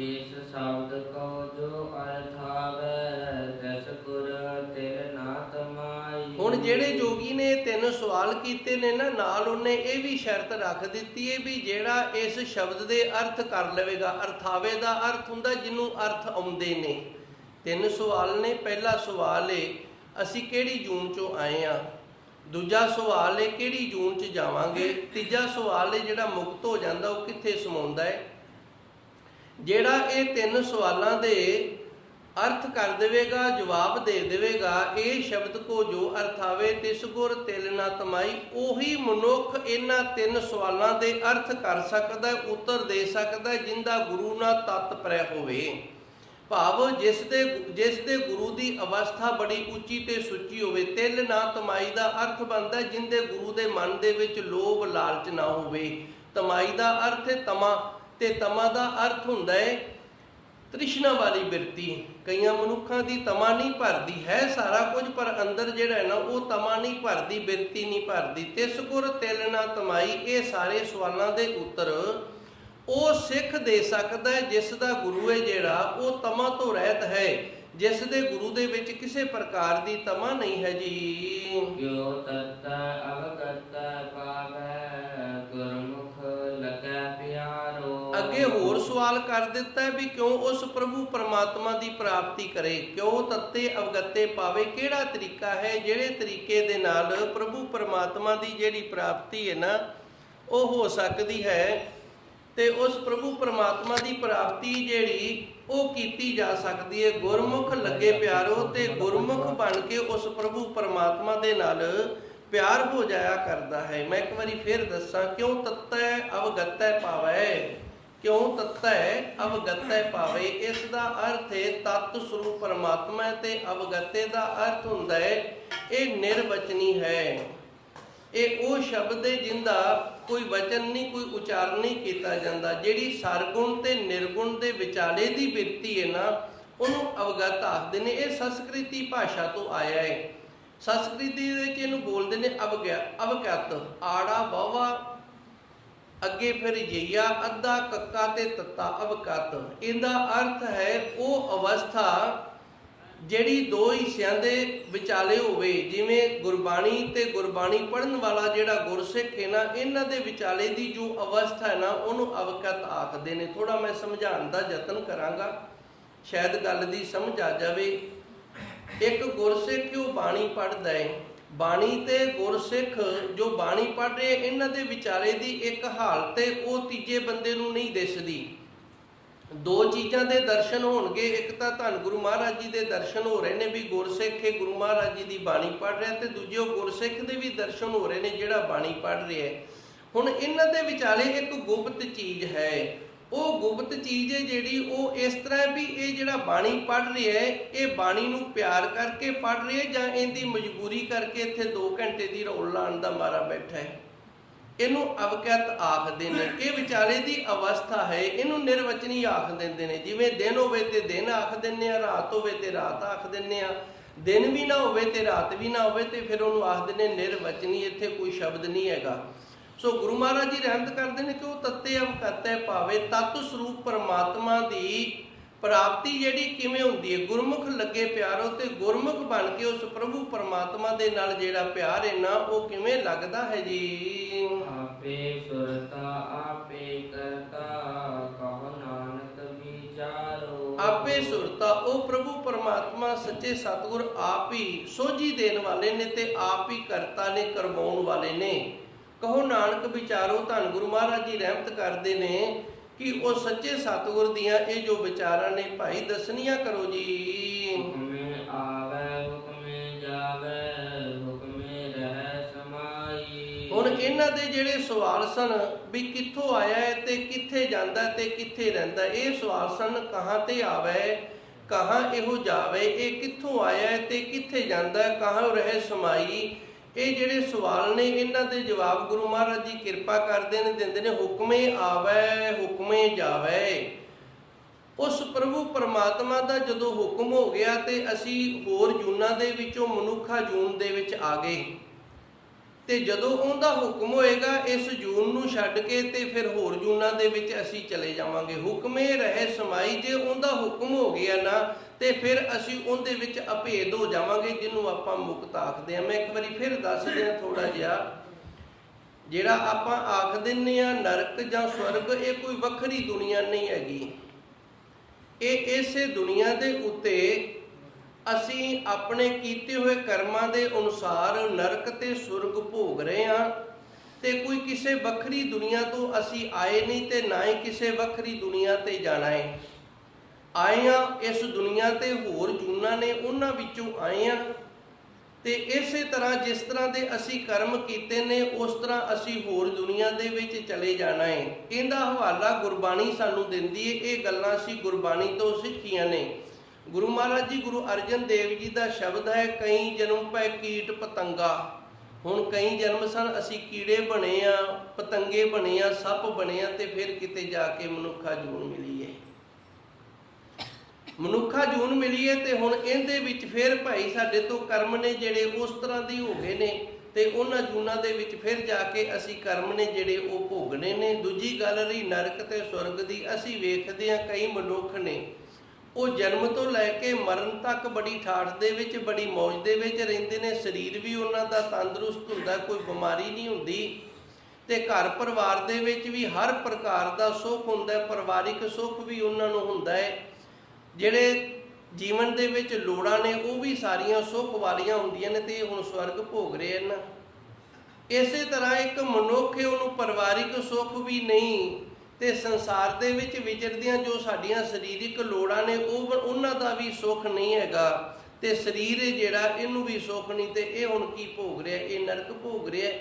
ਇਸ ਸ਼ਬਦ ਕਉ ਜੋ ਅਰਥ ਆਵੈ, ਤਿਸ ਗੁਰ ਤਿਲ ਨਾ ਤਮਾਈ। ਹੁਣ ਜਿਹੜੇ ਜੋਗੀ ਨੇ ਤਿੰਨ ਸਵਾਲ ਕੀਤੇ ਨੇ ਨਾ, ਨਾਲ ਉਹਨੇ ਇਹ ਵੀ ਸ਼ਰਤ ਰੱਖ ਦਿੱਤੀ ਹੈ ਵੀ ਜਿਹੜਾ ਇਸ ਸ਼ਬਦ ਦੇ ਅਰਥ ਕਰ ਲਵੇਗਾ। ਅਰਥਾਵੇ ਦਾ ਅਰਥ ਹੁੰਦਾ ਜਿਹਨੂੰ ਅਰਥ ਆਉਂਦੇ ਨੇ। ਤਿੰਨ ਸਵਾਲ ਨੇ। ਪਹਿਲਾ ਸਵਾਲ ਹੈ ਅਸੀਂ ਕਿਹੜੀ ਜੂਨ ਚੋਂ ਆਏ ਆ। ਦੂਜਾ ਸਵਾਲ ਹੈ ਕਿਹੜੀ ਜੂਨ 'ਚ ਜਾਵਾਂਗੇ। ਤੀਜਾ ਸਵਾਲ ਹੈ ਜਿਹੜਾ ਮੁਕਤ ਹੋ ਜਾਂਦਾ ਉਹ ਕਿੱਥੇ ਸਮਾਉਂਦਾ ਹੈ। ਜਿਹੜਾ ਇਹ ਤਿੰਨ ਸਵਾਲਾਂ ਦੇ ਅਰਥ ਕਰ ਦੇਵੇਗਾ, ਜਵਾਬ ਦੇ ਦੇਵੇਗਾ, ਇਹ ਸ਼ਬਦ ਕੋ ਜੋ ਅਰਥ ਆਵੇ ਤਿਸ ਗੁਰ ਤਿਲ ਨਾ ਤਮਾਈ, ਉਹੀ ਮਨੁੱਖ ਇਹਨਾਂ ਤਿੰਨ ਸਵਾਲਾਂ ਦੇ ਅਰਥ ਕਰ ਸਕਦਾ, ਉੱਤਰ ਦੇ ਸਕਦਾ ਜਿੰਦਾ ਗੁਰੂ ਨਾਲ ਤਤ ਪ੍ਰੈ ਹੋਵੇ। ਭਾਵ ਜਿਸ ਦੇ ਗੁਰੂ ਦੀ ਅਵਸਥਾ ਬੜੀ ਉੱਚੀ ਤੇ ਸੁੱਚੀ ਹੋਵੇ। ਤਿਲ ਨਾ ਤਮਾਈ ਦਾ ਅਰਥ ਬਣਦਾ ਜਿੰਦੇ ਗੁਰੂ ਦੇ ਮਨ ਦੇ ਵਿੱਚ ਲੋਭ ਲਾਲਚ ਨਾ ਹੋਵੇ। ਤਮਾਈ ਦਾ ਅਰਥ ਹੈ ਤਮਾ, ਤੇ ਤਮਾ ਦਾ ਅਰਥ ਹੁੰਦਾ ਹੈ ਤ੍ਰਿਸ਼ਨਾ ਵਾਲੀ ਬਿਰਤੀ। ਕਈਆਂ ਮਨੁੱਖਾਂ ਦੀ ਤਮਾ ਨਹੀਂ ਭਰਦੀ, ਹੈ ਸਾਰਾ ਕੁਝ ਪਰ ਅੰਦਰ ਜਿਹੜਾ ਹੈ ਨਾ ਉਹ ਤਮਾ ਨਹੀਂ ਭਰਦੀ, ਬਿਰਤੀ ਨਹੀਂ ਭਰਦੀ। ਤਿਸ ਗੁਰ ਤਿਲ ਨਾ ਤਮਾਈ, ਇਹ ਸਾਰੇ ਸਵਾਲਾਂ ਦੇ ਉੱਤਰ ਉਹ ਸਿੱਖ ਦੇ ਸਕਦਾ ਹੈ ਜਿਸ ਦਾ ਗੁਰੂ ਹੈ ਜਿਹੜਾ ਉਹ ਤਮਾ ਤੋਂ ਰਹਿਤ ਹੈ, ਜਿਸ ਦੇ ਗੁਰੂ ਦੇ ਵਿੱਚ ਕਿਸੇ ਪ੍ਰਕਾਰ ਦੀ ਤਮਾ ਨਹੀਂ ਹੈ ਜੀ। ਜੋ ਤਤ ਅਵਗਤ ਪਾਵੈ, ਗੁਰਮੁਖ ਲੱਗੈ ਪਿਆਰੋ। ਅੱਗੇ ਹੋਰ ਸਵਾਲ ਕਰ ਦਿੱਤਾ ਹੈ ਵੀ ਕਿਉਂ ਉਸ ਪ੍ਰਭੂ ਪਰਮਾਤਮਾ ਦੀ ਪ੍ਰਾਪਤੀ ਕਰੇ, ਕਿਉਂ ਤੱਤੇ ਅਵਗਤੇ ਪਾਵੇ। ਕਿਹੜਾ ਤਰੀਕਾ ਹੈ ਜਿਹੜੇ ਤਰੀਕੇ ਦੇ ਨਾਲ ਪ੍ਰਭੂ ਪਰਮਾਤਮਾ ਦੀ ਜਿਹੜੀ ਪ੍ਰਾਪਤੀ ਹੈ ਨਾ ਉਹ ਹੋ ਸਕਦੀ ਹੈ, ਤੇ ਉਸ ਪ੍ਰਭੂ ਪਰਮਾਤਮਾ ਦੀ ਪ੍ਰਾਪਤੀ ਜਿਹੜੀ ਉਹ ਕੀਤੀ ਜਾ ਸਕਦੀ ਹੈ। ਗੁਰਮੁਖ ਲੱਗੇ ਪਿਆਰੋ, ਤੇ ਗੁਰਮੁਖ ਬਣ ਕੇ ਉਸ ਪ੍ਰਭੂ ਪਰਮਾਤਮਾ ਦੇ ਨਾਲ ਪਿਆਰ ਹੋ ਜਾਇਆ ਕਰਦਾ ਹੈ। ਮੈਂ ਇੱਕ ਵਾਰੀ ਫਿਰ ਦੱਸਾਂ, ਕਿਉਂ ਤੱਤੈ ਅਵਗਤੈ ਪਾਵੈ, ਕਿਉਂ ਤੱਤੈ ਅਵਗਤੈ ਪਾਵੇ। ਇਸ ਦਾ ਅਰਥ ਹੈ ਤਤ ਸਰੂਪ ਪਰਮਾਤਮਾ, ਤੇ ਅਵਗਤੇ ਦਾ ਅਰਥ ਹੁੰਦਾ ਹੈ ਇਹ ਨਿਰਵਚਨੀ ਹੈ। ਇਹ ਉਹ ਸ਼ਬਦ ਹੈ ਜਿੰਦਾ ਕੋਈ ਵਚਨ ਨਹੀਂ, ਕੋਈ ਉਚਾਰਨ ਨਹੀਂ ਕੀਤਾ ਜਾਂਦਾ। ਜਿਹੜੀ ਸਰਗੁਣ ਤੇ ਨਿਰਗੁਣ ਦੇ ਵਿਚਾਲੇ ਦੀ ਬਿਰਤੀ ਹੈ ਨਾ ਉਹਨੂੰ ਅਵਗਤ ਆਖਦੇ ਨੇ। ਇਹ ਸੰਸਕ੍ਰਿਤੀ ਭਾਸ਼ਾ ਤੋਂ ਆਇਆ ਹੈ। ਸੰਸਕ੍ਰਿਤੀ ਦੇ ਵਿੱਚ ਇਹਨੂੰ ਬੋਲਦੇ ਨੇ ਅਵਗਤ। ਆੜਾ ਵਾਵਾ ਅੱਗੇ ਫਿਰ ਜਈਆ ਅੱਧਾ ਕੱਕਾ ਤੇ ਤੱਤਾ ਅਵਗਤ। ਇਹਦਾ ਅਰਥ ਹੈ ਉਹ ਅਵਸਥਾ ਜਿਹੜੀ ਦੋ ਹਿੱਸਿਆਂ ਦੇ ਵਿਚਾਲੇ ਹੋਵੇ। ਜਿਵੇਂ ਗੁਰਬਾਣੀ ਤੇ ਗੁਰਬਾਣੀ ਪੜ੍ਹਨ ਵਾਲਾ ਜਿਹੜਾ ਗੁਰਸਿੱਖ ਹੈ ਨਾ, ਇਹਨਾਂ ਦੇ ਵਿਚਾਲੇ ਦੀ ਜੋ ਅਵਸਥਾ ਹੈ ਨਾ ਉਹਨੂੰ ਅਵਗਤ ਆਖਦੇ ਨੇ। ਥੋੜਾ ਮੈਂ ਸਮਝਾਉਣ ਦਾ ਯਤਨ ਕਰਾਂਗਾ, ਸ਼ਾਇਦ ਗੱਲ ਦੀ ਸਮਝ ਆ ਜਾਵੇ। ਇੱਕ ਗੁਰਸਿੱਖ ਉਹ ਬਾਣੀ ਪੜ੍ਹਦਾ ਹੈ, ਬਾਣੀ ਤੇ ਗੁਰਸਿੱਖ ਜੋ ਬਾਣੀ ਪੜ੍ਹ ਰਹੇ ਇਹਨਾਂ ਦੇ ਵਿਚਾਰੇ ਦੀ ਇੱਕ ਹਾਲਤ ਹੈ, ਉਹ ਤੀਜੇ ਬੰਦੇ ਨੂੰ ਨਹੀਂ ਦਿਸਦੀ। ਦੋ ਚੀਜ਼ਾਂ ਦੇ ਦਰਸ਼ਨ ਹੋਣਗੇ, ਇੱਕ ਤਾਂ ਧੰਨ ਗੁਰੂ ਮਹਾਰਾਜ ਜੀ ਦੇ ਦਰਸ਼ਨ ਹੋ ਰਹੇ ਨੇ ਵੀ ਗੁਰਸਿੱਖ ਹੈ ਗੁਰੂ ਮਹਾਰਾਜ ਜੀ ਦੀ ਬਾਣੀ ਪੜ੍ਹ ਰਿਹਾ, ਤੇ ਦੂਜੇ ਉਹ ਗੁਰਸਿੱਖ ਦੇ ਵੀ ਦਰਸ਼ਨ ਹੋ ਰਹੇ ਨੇ ਜਿਹੜਾ ਬਾਣੀ ਪੜ੍ਹ ਰਿਹਾ ਹੈ। ਹੁਣ ਇਹਨਾਂ ਦੇ ਵਿਚਾਲੇ ਇੱਕ ਗੁਪਤ ਚੀਜ਼ ਹੈ। ਉਹ ਗੁਪਤ ਚੀਜ਼ ਹੈ ਜਿਹੜੀ ਉਹ ਇਸ ਤਰ੍ਹਾਂ ਵੀ ਇਹ ਜਿਹੜਾ ਬਾਣੀ ਪੜ੍ਹ ਰਿਹਾ ਹੈ ਇਹ ਬਾਣੀ ਨੂੰ ਪਿਆਰ ਕਰਕੇ ਪੜ੍ਹ ਰਿਹਾ ਜਾਂ ਇਹਦੀ ਮਜਬੂਰੀ ਕਰਕੇ ਇੱਥੇ 2 ਘੰਟੇ ਦੀ ਰੌਲ ਲਾਉਣ ਦਾ ਮਾਰਾ ਬੈਠਾ ਹੈ। ਇਹਨੂੰ ਅਵਗਤ ਆਖਦੇ ਨੇ। ਇਹ ਵਿਚਾਲੇ ਦੀ ਅਵਸਥਾ ਹੈ, ਇਹਨੂੰ ਨਿਰਵਚਨੀ ਆਖ ਦਿੰਦੇ ਨੇ। ਜਿਵੇਂ ਦਿਨ ਹੋਵੇ ਤੇ ਦਿਨ ਆਖ ਦਿੰਦੇ ਆ, ਰਾਤ ਹੋਵੇ ਤੇ ਰਾਤ ਆਖ ਦਿੰਦੇ ਆ। ਦਿਨ ਵੀ ਨਾ ਹੋਵੇ ਤੇ ਰਾਤ ਵੀ ਨਾ ਹੋਵੇ ਤੇ ਫਿਰ ਉਹਨੂੰ ਆਖਦੇ ਨੇ ਨਿਰਵਚਨੀ, ਇੱਥੇ ਕੋਈ ਸ਼ਬਦ ਨਹੀਂ ਹੈਗਾ। ਸੋ ਗੁਰੂ ਮਹਾਰਾਜ ਜੀ ਰਹਿਮਤ ਕਰਦੇ ਨੇ ਕਿ ਉਹ ਤੱਤੇ ਅਵਗਤ ਹੈ ਭਾਵੇਂ ਤਤ ਸਰੂਪ ਪਰਮਾਤਮਾ ਦੀ ਪ੍ਰਾਪਤੀ ਜਿਹੜੀ ਕਿਵੇਂ ਹੁੰਦੀ ਹੈ। ਗੁਰਮੁਖ ਲੱਗੇ ਪਿਆਰੋ, ਤੇ ਗੁਰਮੁਖ ਬਣ ਕੇ ਉਸ ਪ੍ਰਭੂ ਪਰਮਾਤਮਾ ਦੇ ਨਾਲ ਜਿਹੜਾ ਪਿਆਰ ਹੈ ਨਾ ਉਹ ਕਿਵੇਂ ਲੱਗਦਾ ਹੈ ਜੀ। ਆਪੇ ਸੁਰਤਾ ਆਪੇ ਕਰਤਾ ਕਹੋ ਨਾਨਕ ਵਿਚਾਰੋ। ਆਪੇ ਸੁਰਤਾ, ਉਹ ਪ੍ਰਭੂ ਪਰਮਾਤਮਾ ਸੱਚੇ ਸਤਿਗੁਰ ਆਪ ਹੀ ਸੋਝੀ ਦੇਣ ਵਾਲੇ ਨੇ ਤੇ ਆਪ ਹੀ ਕਰਤਾ ਨੇ, ਕਰਵਾਉਣ ਵਾਲੇ ਨੇ। ਕਹੋ ਨਾਨਕ ਵਿਚਾਰੋ, ਧੰਨ ਗੁਰੂ ਮਹਾਰਾਜ ਜੀ ਰਹਿਮਤ ਕਰਦੇ ਨੇ ਕਿ ਉਹ ਸੱਚੇ ਸਤਿਗੁਰ ਦੀਆਂ ਇਹ ਜੋ ਵਿਚਾਰਾਂ ਨੇ ਭਾਈ ਦੱਸਣੀਆਂ ਕਰੋ ਜੀ। ਹੁਕਮੇ ਆਵੇ ਹੁਕਮੇ ਜਾਵੇ ਹੁਕਮੇ ਰਹਿ ਸਮਾਈ। ਹੁਣ ਇਹਨਾਂ ਦੇ ਜਿਹੜੇ ਸਵਾਲ ਸਨ ਵੀ ਕਿੱਥੋਂ ਆਇਆ ਹੈ ਤੇ ਕਿੱਥੇ ਜਾਂਦਾ ਤੇ ਕਿੱਥੇ ਰਹਿੰਦਾ, ਇਹ ਸਵਾਲ ਸਨ ਕਹਾਂ ਤੇ ਆਵੇ ਕਹਾਂ ਇਹੋ ਜਾਵੇ। ਇਹ ਕਿੱਥੋਂ ਆਇਆ ਹੈ ਤੇ ਕਿੱਥੇ ਜਾਂਦਾ, ਕਹਾਂ ਰਹਿ ਸਮਾਈ। ਇਹ ਜਿਹੜੇ ਸਵਾਲ ਨੇ ਇਹਨਾਂ ਦੇ ਜਵਾਬ ਗੁਰੂ ਮਹਾਰਾਜ ਜੀ ਕਿਰਪਾ ਕਰਦੇ ਨੇ, ਦਿੰਦੇ ਨੇ। ਹੁਕਮੇ ਆਵੇ ਹੁਕਮੇ ਜਾਵੇ। ਉਸ ਪ੍ਰਭੂ ਪਰਮਾਤਮਾ ਦਾ ਜਦੋਂ ਹੁਕਮ ਹੋ ਗਿਆ ਤੇ ਅਸੀਂ ਹੋਰ ਜੂਨਾਂ ਦੇ ਵਿੱਚੋਂ ਮਨੁੱਖਾ ਜੂਨ ਦੇ ਵਿੱਚ ਆ ਗਏ, ਤੇ ਜਦੋਂ ਉਹਦਾ ਹੁਕਮ ਹੋਏਗਾ ਇਸ ਜੂਨ ਨੂੰ ਛੱਡ ਕੇ ਤੇ ਫਿਰ ਹੋਰ ਜੂਨਾਂ ਦੇ ਵਿੱਚ ਅਸੀਂ ਚਲੇ ਜਾਵਾਂਗੇ। ਹੁਕਮੇ ਰਹੇ ਸਮਾਈ, ਜੇ ਉਹਦਾ ਹੁਕਮ ਹੋ ਗਿਆ ਨਾ ਤੇ ਫਿਰ ਅਸੀਂ ਉਹਦੇ ਵਿੱਚ ਅਭੇਦ ਹੋ ਜਾਵਾਂਗੇ, ਜਿਹਨੂੰ ਆਪਾਂ ਮੁਕਤ ਆਖਦੇ ਹਾਂ। ਮੈਂ ਇੱਕ ਵਾਰੀ ਫਿਰ ਦੱਸ ਦਿਆਂ ਥੋੜਾ ਜਿਹਾ। ਜਿਹੜਾ ਆਪਾਂ ਆਖ ਦਿੰਦੇ ਆ ਨਰਕ ਜਾਂ ਸਵਰਗ, ਇਹ ਕੋਈ ਵੱਖਰੀ ਦੁਨੀਆ ਨਹੀਂ ਹੈਗੀ। ਇਹ ਇਸੇ ਦੁਨੀਆ ਦੇ ਉੱਤੇ ਅਸੀਂ ਆਪਣੇ ਕੀਤੇ ਹੋਏ ਕਰਮਾਂ ਦੇ ਅਨੁਸਾਰ ਨਰਕ ਤੇ ਸੁਰਗ ਭੋਗ ਰਹੇ ਹਾਂ, ਤੇ ਕੋਈ ਕਿਸੇ ਵੱਖਰੀ ਦੁਨੀਆ ਤੋਂ ਅਸੀਂ ਆਏ ਨਹੀਂ ਤੇ ਨਾ ਹੀ ਕਿਸੇ ਵੱਖਰੀ ਦੁਨੀਆ ਤੇ ਜਾਣਾ ਹੈ। ਆਏ ਹਾਂ ਇਸ ਦੁਨੀਆ ਤੇ, ਹੋਰ ਜੂਨਾਂ ਨੇ ਉਹਨਾਂ ਵਿੱਚੋਂ ਆਏ ਹਾਂ, ਤੇ ਇਸੇ ਤਰ੍ਹਾਂ ਜਿਸ ਤਰ੍ਹਾਂ ਦੇ ਅਸੀਂ ਕਰਮ ਕੀਤੇ ਨੇ ਉਸ ਤਰ੍ਹਾਂ ਅਸੀਂ ਹੋਰ ਦੁਨੀਆ ਦੇ ਵਿੱਚ ਚਲੇ ਜਾਣਾ ਹੈ। ਇਹਦਾ ਹਵਾਲਾ ਗੁਰਬਾਣੀ ਸਾਨੂੰ ਦਿੰਦੀ ਹੈ। ਇਹ ਗੱਲਾਂ ਅਸੀਂ ਗੁਰਬਾਣੀ ਤੋਂ ਸਿੱਖੀਆਂ ਨੇ। ਗੁਰੂ ਮਹਾਰਾਜ ਜੀ ਗੁਰੂ ਅਰਜਨ ਦੇਵ ਜੀ ਦਾ ਸ਼ਬਦ ਹੈ, ਕਈ ਜਨਮ ਪੈ ਕੀਟ ਪਤੰਗਾ। ਹੁਣ ਕਈ ਜਨਮ ਸਨ ਅਸੀਂ ਕੀੜੇ ਬਣੇ ਆ, ਪਤੰਗੇ ਬਣੇ ਆ, ਸੱਪ ਬਣੇ ਆ, ਤੇ ਫਿਰ ਕਿਤੇ ਜਾ ਕੇ ਮਨੁੱਖਾ ਜੂਨ ਮਿਲੀ ਹੈ। ਮਨੁੱਖਾ ਜੂਨ ਮਿਲੀ ਹੈ ਤੇ ਹੁਣ ਇਹਦੇ ਵਿੱਚ ਫਿਰ ਭਾਈ ਸਾਡੇ ਤੋਂ ਕਰਮ ਨੇ ਜਿਹੜੇ ਉਸ ਤਰ੍ਹਾਂ ਦੀ ਹੋ ਗਏ ਨੇ, ਤੇ ਉਹਨਾਂ ਜੂਨਾਂ ਦੇ ਵਿੱਚ ਫਿਰ ਜਾ ਕੇ ਅਸੀਂ ਕਰਮ ਨੇ ਜਿਹੜੇ ਉਹ ਭੋਗਣੇ ਨੇ। ਦੂਜੀ ਗੱਲ ਰਹੀ ਨਰਕ ਤੇ ਸੁਰਗ ਦੀ। ਅਸੀਂ ਵੇਖਦੇ ਹਾਂ ਕਈ ਮਨੁੱਖ ਨੇ ਉਹ ਜਨਮ ਤੋਂ ਲੈ ਕੇ ਮਰਨ ਤੱਕ ਬੜੀ ਠਾਠ ਦੇ ਵਿੱਚ, ਬੜੀ ਮੌਜ ਦੇ ਵਿੱਚ ਰਹਿੰਦੇ ਨੇ। ਸਰੀਰ ਵੀ ਉਹਨਾਂ ਦਾ ਤੰਦਰੁਸਤ ਹੁੰਦਾ, ਕੋਈ ਬਿਮਾਰੀ ਨਹੀਂ ਹੁੰਦੀ, ਤੇ ਘਰ ਪਰਿਵਾਰ ਦੇ ਵਿੱਚ ਵੀ ਹਰ ਪ੍ਰਕਾਰ ਦਾ ਸੁੱਖ ਹੁੰਦਾ, ਪਰਿਵਾਰਿਕ ਸੁੱਖ ਵੀ ਉਹਨਾਂ ਨੂੰ ਹੁੰਦਾ ਹੈ। ਜਿਹੜੇ ਜੀਵਨ ਦੇ ਵਿੱਚ ਲੋੜਾਂ ਨੇ ਉਹ ਵੀ ਸਾਰੀਆਂ ਸੁੱਖ ਵਾਲੀਆਂ ਹੁੰਦੀਆਂ ਨੇ, ਤੇ ਹੁਣ ਸਵਰਗ ਭੋਗ ਰਹੇ ਹਨ। ਇਸੇ ਤਰ੍ਹਾਂ ਇੱਕ ਮਨੁੱਖ ਹੈ, ਉਹਨੂੰ ਪਰਿਵਾਰਿਕ ਸੁੱਖ ਵੀ ਨਹੀਂ, ਤੇ ਸੰਸਾਰ ਦੇ ਵਿੱਚ ਵਿਚਰਦਿਆਂ ਜੋ ਸਾਡੀਆਂ ਸਰੀਰਿਕ ਲੋੜਾਂ ਨੇ ਉਹਨਾਂ ਦਾ ਵੀ ਸੁੱਖ ਨਹੀਂ ਹੈਗਾ, ਤੇ ਸਰੀਰ ਜਿਹੜਾ ਇਹਨੂੰ ਵੀ ਸੁੱਖ ਨਹੀਂ, ਤੇ ਇਹ ਹੁਣ ਕੀ ਭੋਗ ਰਿਹਾ, ਇਹ ਨਰਕ ਭੋਗ ਰਿਹਾ।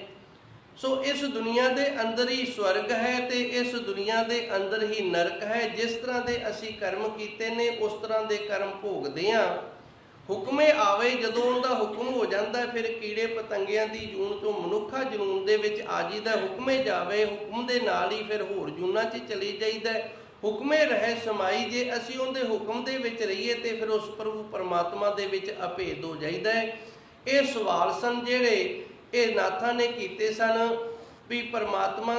ਸੋ ਇਸ ਦੁਨੀਆ ਦੇ ਅੰਦਰ ਹੀ ਸਵਰਗ ਹੈ ਤੇ ਇਸ ਦੁਨੀਆ ਦੇ ਅੰਦਰ ਹੀ ਨਰਕ ਹੈ। ਜਿਸ ਤਰ੍ਹਾਂ ਦੇ ਅਸੀਂ ਕਰਮ ਕੀਤੇ ਨੇ ਉਸ ਤਰ੍ਹਾਂ ਦੇ ਕਰਮ ਭੋਗਦੇ ਹਾਂ। ਹੁਕਮੇ ਆਵੇ, ਜਦੋਂ ਉਹਦਾ ਹੁਕਮ ਹੋ ਜਾਂਦਾ ਫਿਰ ਕੀੜੇ ਪਤੰਗਿਆਂ ਦੀ ਜੂਨ ਤੋਂ ਮਨੁੱਖਾ ਜਨੂਨ ਦੇ ਵਿੱਚ ਆ ਜੀਦਾ। ਹੁਕਮੇ ਜਾਵੇ, ਹੁਕਮ ਦੇ ਨਾਲ ਹੀ ਫਿਰ ਹੋਰ ਜੂਨਾਂ 'ਚ ਚਲੀ ਜਾਈਦਾ। ਹੁਕਮੇ ਰਹੇ ਸਮਾਈ, ਜੇ ਅਸੀਂ ਉਹਦੇ ਹੁਕਮ ਦੇ ਵਿੱਚ ਰਹੀਏ ਤੇ ਫਿਰ ਉਸ ਪ੍ਰਭੂ ਪਰਮਾਤਮਾ ਦੇ ਵਿੱਚ ਅਭੇਦ ਹੋ ਜਾਈਦਾ ਹੈ। ਇਹ ਸਵਾਲ ਸਨ ਜਿਹੜੇ ਇਹ ਨਾਥਾਂ ਨੇ ਕੀਤੇ ਸਨ ਵੀ ਪਰਮਾਤਮਾ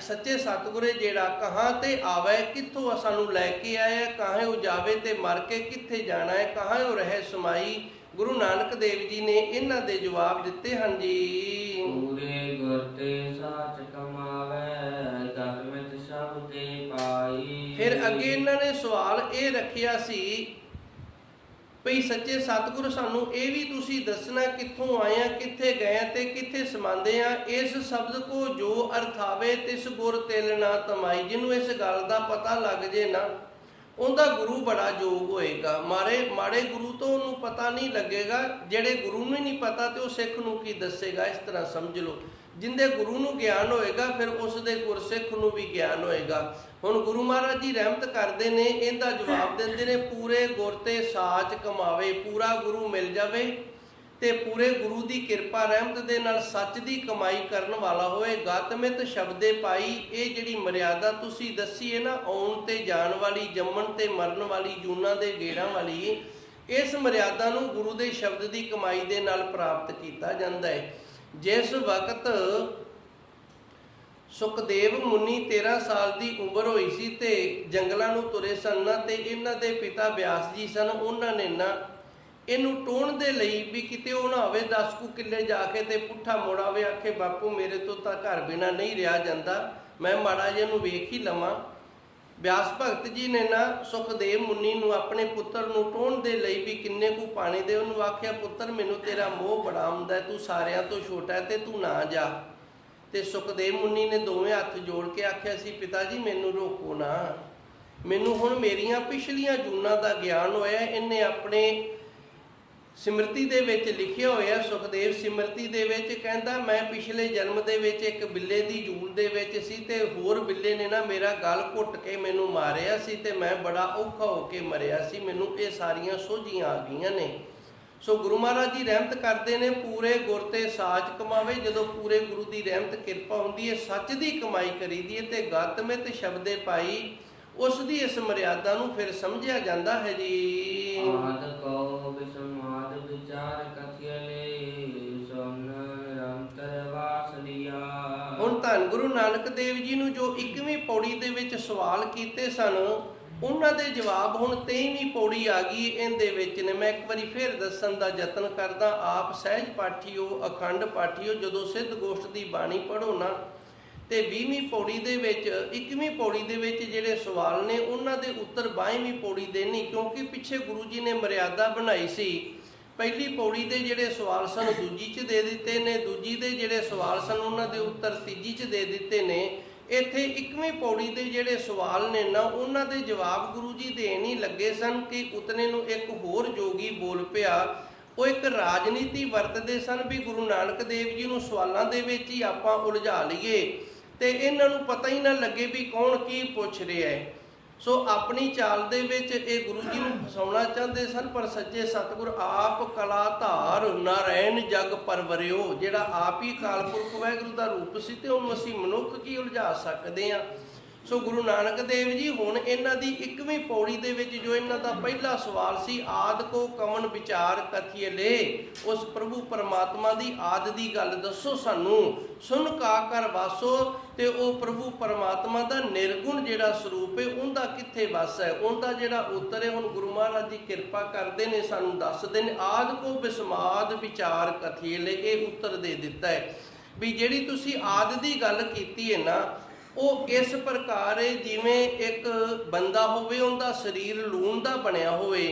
ਸੱਚੇ ਸਤਿਗੁਰੇ ਜਿਹੜਾ ਕਹਾਂ ਤੇ ਆਵੇ, ਕਿੱਥੋਂ ਸਾਨੂੰ ਲੈ ਕੇ ਆਇਆ, ਕਾਹੇ ਉਹ ਜਾਵੇ ਤੇ ਮਰ ਕੇ ਕਿੱਥੇ ਜਾਣਾ ਹੈ, ਕਾਹੇ ਉਹ ਰਹੇ ਸਮਾਈ। ਗੁਰੂ ਨਾਨਕ ਦੇਵ ਜੀ ਨੇ ਇਹਨਾਂ ਦੇ ਜਵਾਬ ਦਿੱਤੇ ਹਨ ਜੀ। ਪੂਰੇ ਗੁਰ ਤੇ ਸਾਚ ਕਮਾਵੇ ਧਰਮਿਤ ਸਭ ਤੇ ਪਾਈ। ਫਿਰ ਅੱਗੇ ਇਹਨਾਂ ਨੇ ਸਵਾਲ ਇਹ ਰੱਖਿਆ ਸੀ ਭਈ ਸੱਚੇ ਸਤਿਗੁਰ ਸਾਨੂੰ ਇਹ ਵੀ ਤੁਸੀਂ ਦੱਸਣਾ ਕਿੱਥੋਂ ਆਏ ਆ, ਕਿੱਥੇ ਗਏ ਆ ਤੇ ਕਿੱਥੇ ਸਮਾਂਦੇ ਆ। ਇਸ ਸ਼ਬਦ ਕੋ ਜੋ ਅਰਥਾਵੇ ਤਿਸ ਗੁਰ ਤਿਲ ਨਾ ਤਮਾਈ। ਜਿਹਨੂੰ ਇਸ ਗੱਲ ਦਾ ਪਤਾ ਲੱਗ ਜੇ ਨਾ, ਉਹਦਾ ਗੁਰੂ ਬੜਾ ਯੋਗ ਹੋਏਗਾ। ਮਾੜੇ ਗੁਰੂ ਤੋਂ ਉਹਨੂੰ ਪਤਾ ਨਹੀਂ ਲੱਗੇਗਾ। ਜਿਹੜੇ ਗੁਰੂ ਨੂੰ ਹੀ ਨਹੀਂ ਪਤਾ ਤੇ ਉਹ ਸਿੱਖ ਨੂੰ ਕੀ ਦੱਸੇਗਾ। ਇਸ ਤਰ੍ਹਾਂ ਸਮਝ ਲਓ, ਜਿੰਦੇ ਗੁਰੂ ਨੂੰ ਗਿਆਨ ਹੋਏਗਾ ਫਿਰ ਉਸ ਦੇ ਗੁਰਸਿੱਖ ਨੂੰ ਵੀ ਗਿਆਨ ਹੋਏਗਾ। ਹੁਣ ਗੁਰੂ ਮਹਾਰਾਜ ਜੀ ਰਹਿਮਤ ਕਰਦੇ ਨੇ, ਇਹਦਾ ਜਵਾਬ ਦਿੰਦੇ ਨੇ, ਪੂਰੇ ਗੁਰ ਤੇ ਸਾਚ ਕਮਾਵੇ। ਪੂਰਾ ਗੁਰੂ ਮਿਲ ਜਾਵੇ ਤੇ ਪੂਰੇ ਗੁਰੂ ਦੀ ਕਿਰਪਾ ਰਹਿਮਤ ਦੇ ਨਾਲ ਸੱਚ ਦੀ ਕਮਾਈ ਕਰਨ ਵਾਲਾ ਹੋਏ। ਗਤਮਿਤ ਸ਼ਬਦੇ ਪਾਈ। ਇਹ ਜਿਹੜੀ ਮਰਿਆਦਾ ਤੁਸੀਂ ਦੱਸੀ ਹੈ ਨਾ, ਆਉਣ ਤੇ ਜਾਣ ਵਾਲੀ, ਜੰਮਣ ਤੇ ਮਰਨ ਵਾਲੀ, ਜੂਨਾਂ ਦੇ ਗੇੜਾਂ ਵਾਲੀ, ਇਸ ਮਰਿਆਦਾ ਨੂੰ ਗੁਰੂ ਦੇ ਸ਼ਬਦ ਦੀ ਕਮਾਈ ਦੇ ਨਾਲ ਪ੍ਰਾਪਤ ਕੀਤਾ ਜਾਂਦਾ ਹੈ। ਜਿਸ ਵਕਤ ਸੁਖਦੇਵ ਮੁਨੀ 13 ਸਾਲ ਦੀ ਉਮਰ ਹੋਈ ਸੀ ਤੇ ਜੰਗਲਾਂ ਨੂੰ ਤੁਰੇ ਸਨ ਨਾ, ਤੇ ਇਹਨਾਂ ਦੇ ਪਿਤਾ ਬਿਆਸ ਜੀ ਸਨ। ਉਹਨਾਂ ਨੇ ਨਾ ਇਹਨੂੰ ਟੋਹਣ ਦੇ ਲਈ ਵੀ ਕਿਤੇ ਉਹ ਨਾ ਹੋਵੇ 10 ਕੁ ਕਿੱਲੇ ਜਾ ਕੇ ਤੇ ਪੁੱਠਾ ਮੋੜ ਆਵੇ, ਆਖੇ ਬਾਪੂ ਮੇਰੇ ਤੋਂ ਤਾਂ ਘਰ ਬਿਨਾ ਨਹੀਂ ਰਿਹਾ ਜਾਂਦਾ, ਮੈਂ ਮਾੜਾ ਜਿਹਾ ਨੂੰ ਵੇਖ ਹੀ ਲਵਾਂ। ਬਿਆਸ ਭਗਤ ਜੀ ਨੇ ਨਾ ਸੁਖਦੇਵ ਮੁਨੀ ਨੂੰ ਆਪਣੇ ਪੁੱਤਰ ਨੂੰ ਟੋਹਣ ਦੇ ਲਈ ਵੀ ਕਿੰਨੇ ਕੁ ਪਾਣੀ ਦੇ, ਉਹਨੂੰ ਆਖਿਆ ਪੁੱਤਰ ਮੈਨੂੰ ਤੇਰਾ ਮੋਹ ਬੜਾ ਹੁੰਦਾ, ਤੂੰ ਸਾਰਿਆਂ ਤੋਂ ਛੋਟਾ ਹੈ ਤੇ ਤੂੰ ਨਾ ਜਾ। ਤੇ ਸੁਖਦੇਵ ਮੁਨੀ ਨੇ ਦੋਵੇਂ ਹੱਥ ਜੋੜ ਕੇ ਆਖਿਆ ਸੀ, ਪਿਤਾ ਜੀ ਮੈਨੂੰ ਰੋਕੋ ਨਾ, ਮੈਨੂੰ ਹੁਣ ਮੇਰੀਆਂ ਪਿਛਲੀਆਂ ਜੂਨਾਂ ਦਾ ਗਿਆਨ ਹੋਇਆ। ਇਹਨੇ ਆਪਣੇ ਸਿਮਰਤੀ ਦੇ ਵਿੱਚ ਲਿਖਿਆ ਹੋਇਆ, ਸੁਖਦੇਵ ਸਿਮਰਤੀ ਦੇ ਵਿੱਚ ਕਹਿੰਦਾ, ਮੈਂ ਪਿਛਲੇ ਜਨਮ ਦੇ ਵਿੱਚ ਇੱਕ ਬਿੱਲੇ ਦੀ ਜੂਨ ਦੇ ਵਿੱਚ ਸੀ ਤੇ ਹੋਰ ਬਿੱਲੇ ਨੇ ਨਾ ਮੇਰਾ ਗਲ ਘੁੱਟ ਕੇ ਮੈਨੂੰ ਮਾਰਿਆ ਸੀ ਤੇ ਮੈਂ ਬੜਾ ਔਖਾ ਹੋ ਕੇ ਮਰਿਆ ਸੀ। ਮੈਨੂੰ ਇਹ ਸਾਰੀਆਂ ਸੋਝੀਆਂ ਆ ਗਈਆਂ ਨੇ। ਸੋ ਗੁਰੂ ਮਹਾਰਾਜ ਜੀ ਰਹਿਮਤ ਕਰਦੇ ਨੇ, ਪੂਰੇ ਗੁਰ ਤੇ ਸਾਚ ਕਮਾਵੇ। ਜਦੋਂ ਪੂਰੇ ਗੁਰੂ ਦੀ ਰਹਿਮਤ ਕਿਰਪਾ ਹੁੰਦੀ ਹੈ, ਸੱਚ ਦੀ ਕਮਾਈ ਕਰੀਦੀ ਹੈ ਤੇ ਗਤਮਿਤ ਸ਼ਬਦੇ ਪਾਈ, ਉਸ ਦੀ ਇਸ ਮਰਿਆਦਾ ਨੂੰ ਫਿਰ ਸਮਝਿਆ ਜਾਂਦਾ ਹੈ ਜੀ। ਆਦ ਕੋ ਬਿਸਮਾਦ ਵਿਚਾਰ ਕਥਿਲੇ ਸੁਨ ਨਿਰੰਤਰ ਵਾਸ ਲਿਆ। ਹੁਣ ਧੰਨ ਗੁਰੂ ਨਾਨਕ ਦੇਵ ਜੀ ਨੂੰ ਜੋ 21ਵੀਂ ਪੌੜੀ ਦੇ ਵਿੱਚ ਸਵਾਲ ਕੀਤੇ ਸਨ, ਉਹਨਾਂ ਦੇ ਜਵਾਬ ਹੁਣ 23ਵੀਂ ਪੌੜੀ ਆ ਗਈ ਇਹਦੇ ਵਿੱਚ ਨੇ। ਮੈਂ ਇੱਕ ਵਾਰੀ ਫਿਰ ਦੱਸਣ ਦਾ ਯਤਨ ਕਰਦਾ। ਆਪ ਸਹਿਜ ਪਾਠੀਓ, ਅਖੰਡ ਪਾਠੀਓ, ਜਦੋਂ ਸਿੱਧ ਗੋਸ਼ਟ ਦੀ ਬਾਣੀ ਪੜ੍ਹੋ ਨਾ ਤੇ 20ਵੀਂ ਪੌੜੀ ਦੇ ਵਿੱਚ, 21ਵੀਂ ਪੌੜੀ ਦੇ ਵਿੱਚ ਜਿਹੜੇ ਸਵਾਲ ਨੇ ਉਹਨਾਂ ਦੇ ਉੱਤਰ 22ਵੀਂ ਪੌੜੀ ਦੇ ਨਹੀਂ, ਕਿਉਂਕਿ ਪਿੱਛੇ ਗੁਰੂ ਜੀ ਨੇ ਮਰਿਆਦਾ ਬਣਾਈ ਸੀ। ਪਹਿਲੀ ਪੌੜੀ ਦੇ ਜਿਹੜੇ ਸਵਾਲ ਸਨ ਦੂਜੀ 'ਚ ਦੇ ਦਿੱਤੇ ਨੇ, ਦੂਜੀ ਦੇ ਜਿਹੜੇ ਸਵਾਲ ਸਨ ਉਹਨਾਂ ਦੇ ਉੱਤਰ ਤੀਜੀ 'ਚ ਦੇ ਦਿੱਤੇ ਨੇ। ਇੱਥੇ 21ਵੀਂ ਪੌੜੀ ਦੇ ਜਿਹੜੇ ਸਵਾਲ ਨੇ ਨਾ, ਉਹਨਾਂ ਦੇ ਜਵਾਬ ਗੁਰੂ ਜੀ ਦੇਣ ਹੀ ਲੱਗੇ ਸਨ ਕਿ ਉਤਨੇ ਨੂੰ ਇੱਕ ਹੋਰ ਜੋਗੀ ਬੋਲ ਪਿਆ। ਉਹ ਇੱਕ ਰਾਜਨੀਤੀ ਵਰਤਦੇ ਸਨ ਵੀ ਗੁਰੂ ਨਾਨਕ ਦੇਵ ਜੀ ਨੂੰ ਸਵਾਲਾਂ ਦੇ ਵਿੱਚ ਹੀ ਆਪਾਂ ਉਲਝਾ ਲਈਏ ਤੇ ਇਹਨਾਂ ਨੂੰ ਪਤਾ ਹੀ ਨਾ ਲੱਗੇ ਵੀ ਕੌਣ ਕੀ ਪੁੱਛ ਰਿਹਾ ਹੈ। ਸੋ ਆਪਣੀ ਚਾਲ ਦੇ ਵਿੱਚ ਇਹ ਗੁਰੂ ਜੀ ਨੂੰ ਫਸਾਉਣਾ ਚਾਹੁੰਦੇ ਸਨ, ਪਰ ਸੱਚੇ ਸਤਿਗੁਰ ਆਪ ਕਲਾ ਧਾਰ ਨਾਰਾਇਣ ਜਗ ਪਰਵਰਿਓ, ਜਿਹੜਾ ਆਪ ਹੀ ਅਕਾਲ ਪੁਰਖ ਵਾਹਿਗੁਰੂ ਦਾ ਰੂਪ ਸੀ ਤੇ ਉਹਨੂੰ ਅਸੀਂ ਮਨੁੱਖ ਕੀ ਉਲਝਾ ਸਕਦੇ ਹਾਂ। ਸੋ ਗੁਰੂ ਨਾਨਕ ਦੇਵ ਜੀ ਹੁਣ ਇਹਨਾਂ ਦੀ 21ਵੀਂ ਪੌੜੀ ਦੇ ਵਿੱਚ ਜੋ ਇਹਨਾਂ ਦਾ ਪਹਿਲਾ ਸਵਾਲ ਸੀ, ਆਦ ਕੋ ਕਵਨ ਵਿਚਾਰ ਕਥੀਏ ਲੈ, ਉਸ ਪ੍ਰਭੂ ਪਰਮਾਤਮਾ ਦੀ ਆਦ ਦੀ ਗੱਲ ਦੱਸੋ ਸਾਨੂੰ, ਸੁਨ ਕਾ ਕਰ ਵਾਸੋ, ਤੇ ਉਹ ਪ੍ਰਭੂ ਪਰਮਾਤਮਾ ਦਾ ਨਿਰਗੁਣ ਜਿਹੜਾ ਸਰੂਪ ਹੈ ਉਹਦਾ ਕਿੱਥੇ ਵਸ ਹੈ, ਉਹਦਾ ਜਿਹੜਾ ਉੱਤਰ ਹੈ ਹੁਣ ਗੁਰੂ ਮਹਾਰਾਜ ਦੀ ਕਿਰਪਾ ਕਰਦੇ ਨੇ ਸਾਨੂੰ ਦੱਸਦੇ ਨੇ। ਆਦ ਕੋ ਬਿਸਮਾਦ ਵਿਚਾਰ ਕਥੀਏ ਲੈ, ਇਹ ਉੱਤਰ ਦੇ ਦਿੱਤਾ ਹੈ ਵੀ ਜਿਹੜੀ ਤੁਸੀਂ ਆਦ ਦੀ ਗੱਲ ਕੀਤੀ ਹੈ ਨਾ, ਉਹ ਇਸ ਪ੍ਰਕਾਰ ਹੈ ਜਿਵੇਂ ਇੱਕ ਬੰਦਾ ਹੋਵੇ, ਉਹਦਾ ਸਰੀਰ ਲੂਣ ਦਾ ਬਣਿਆ ਹੋਵੇ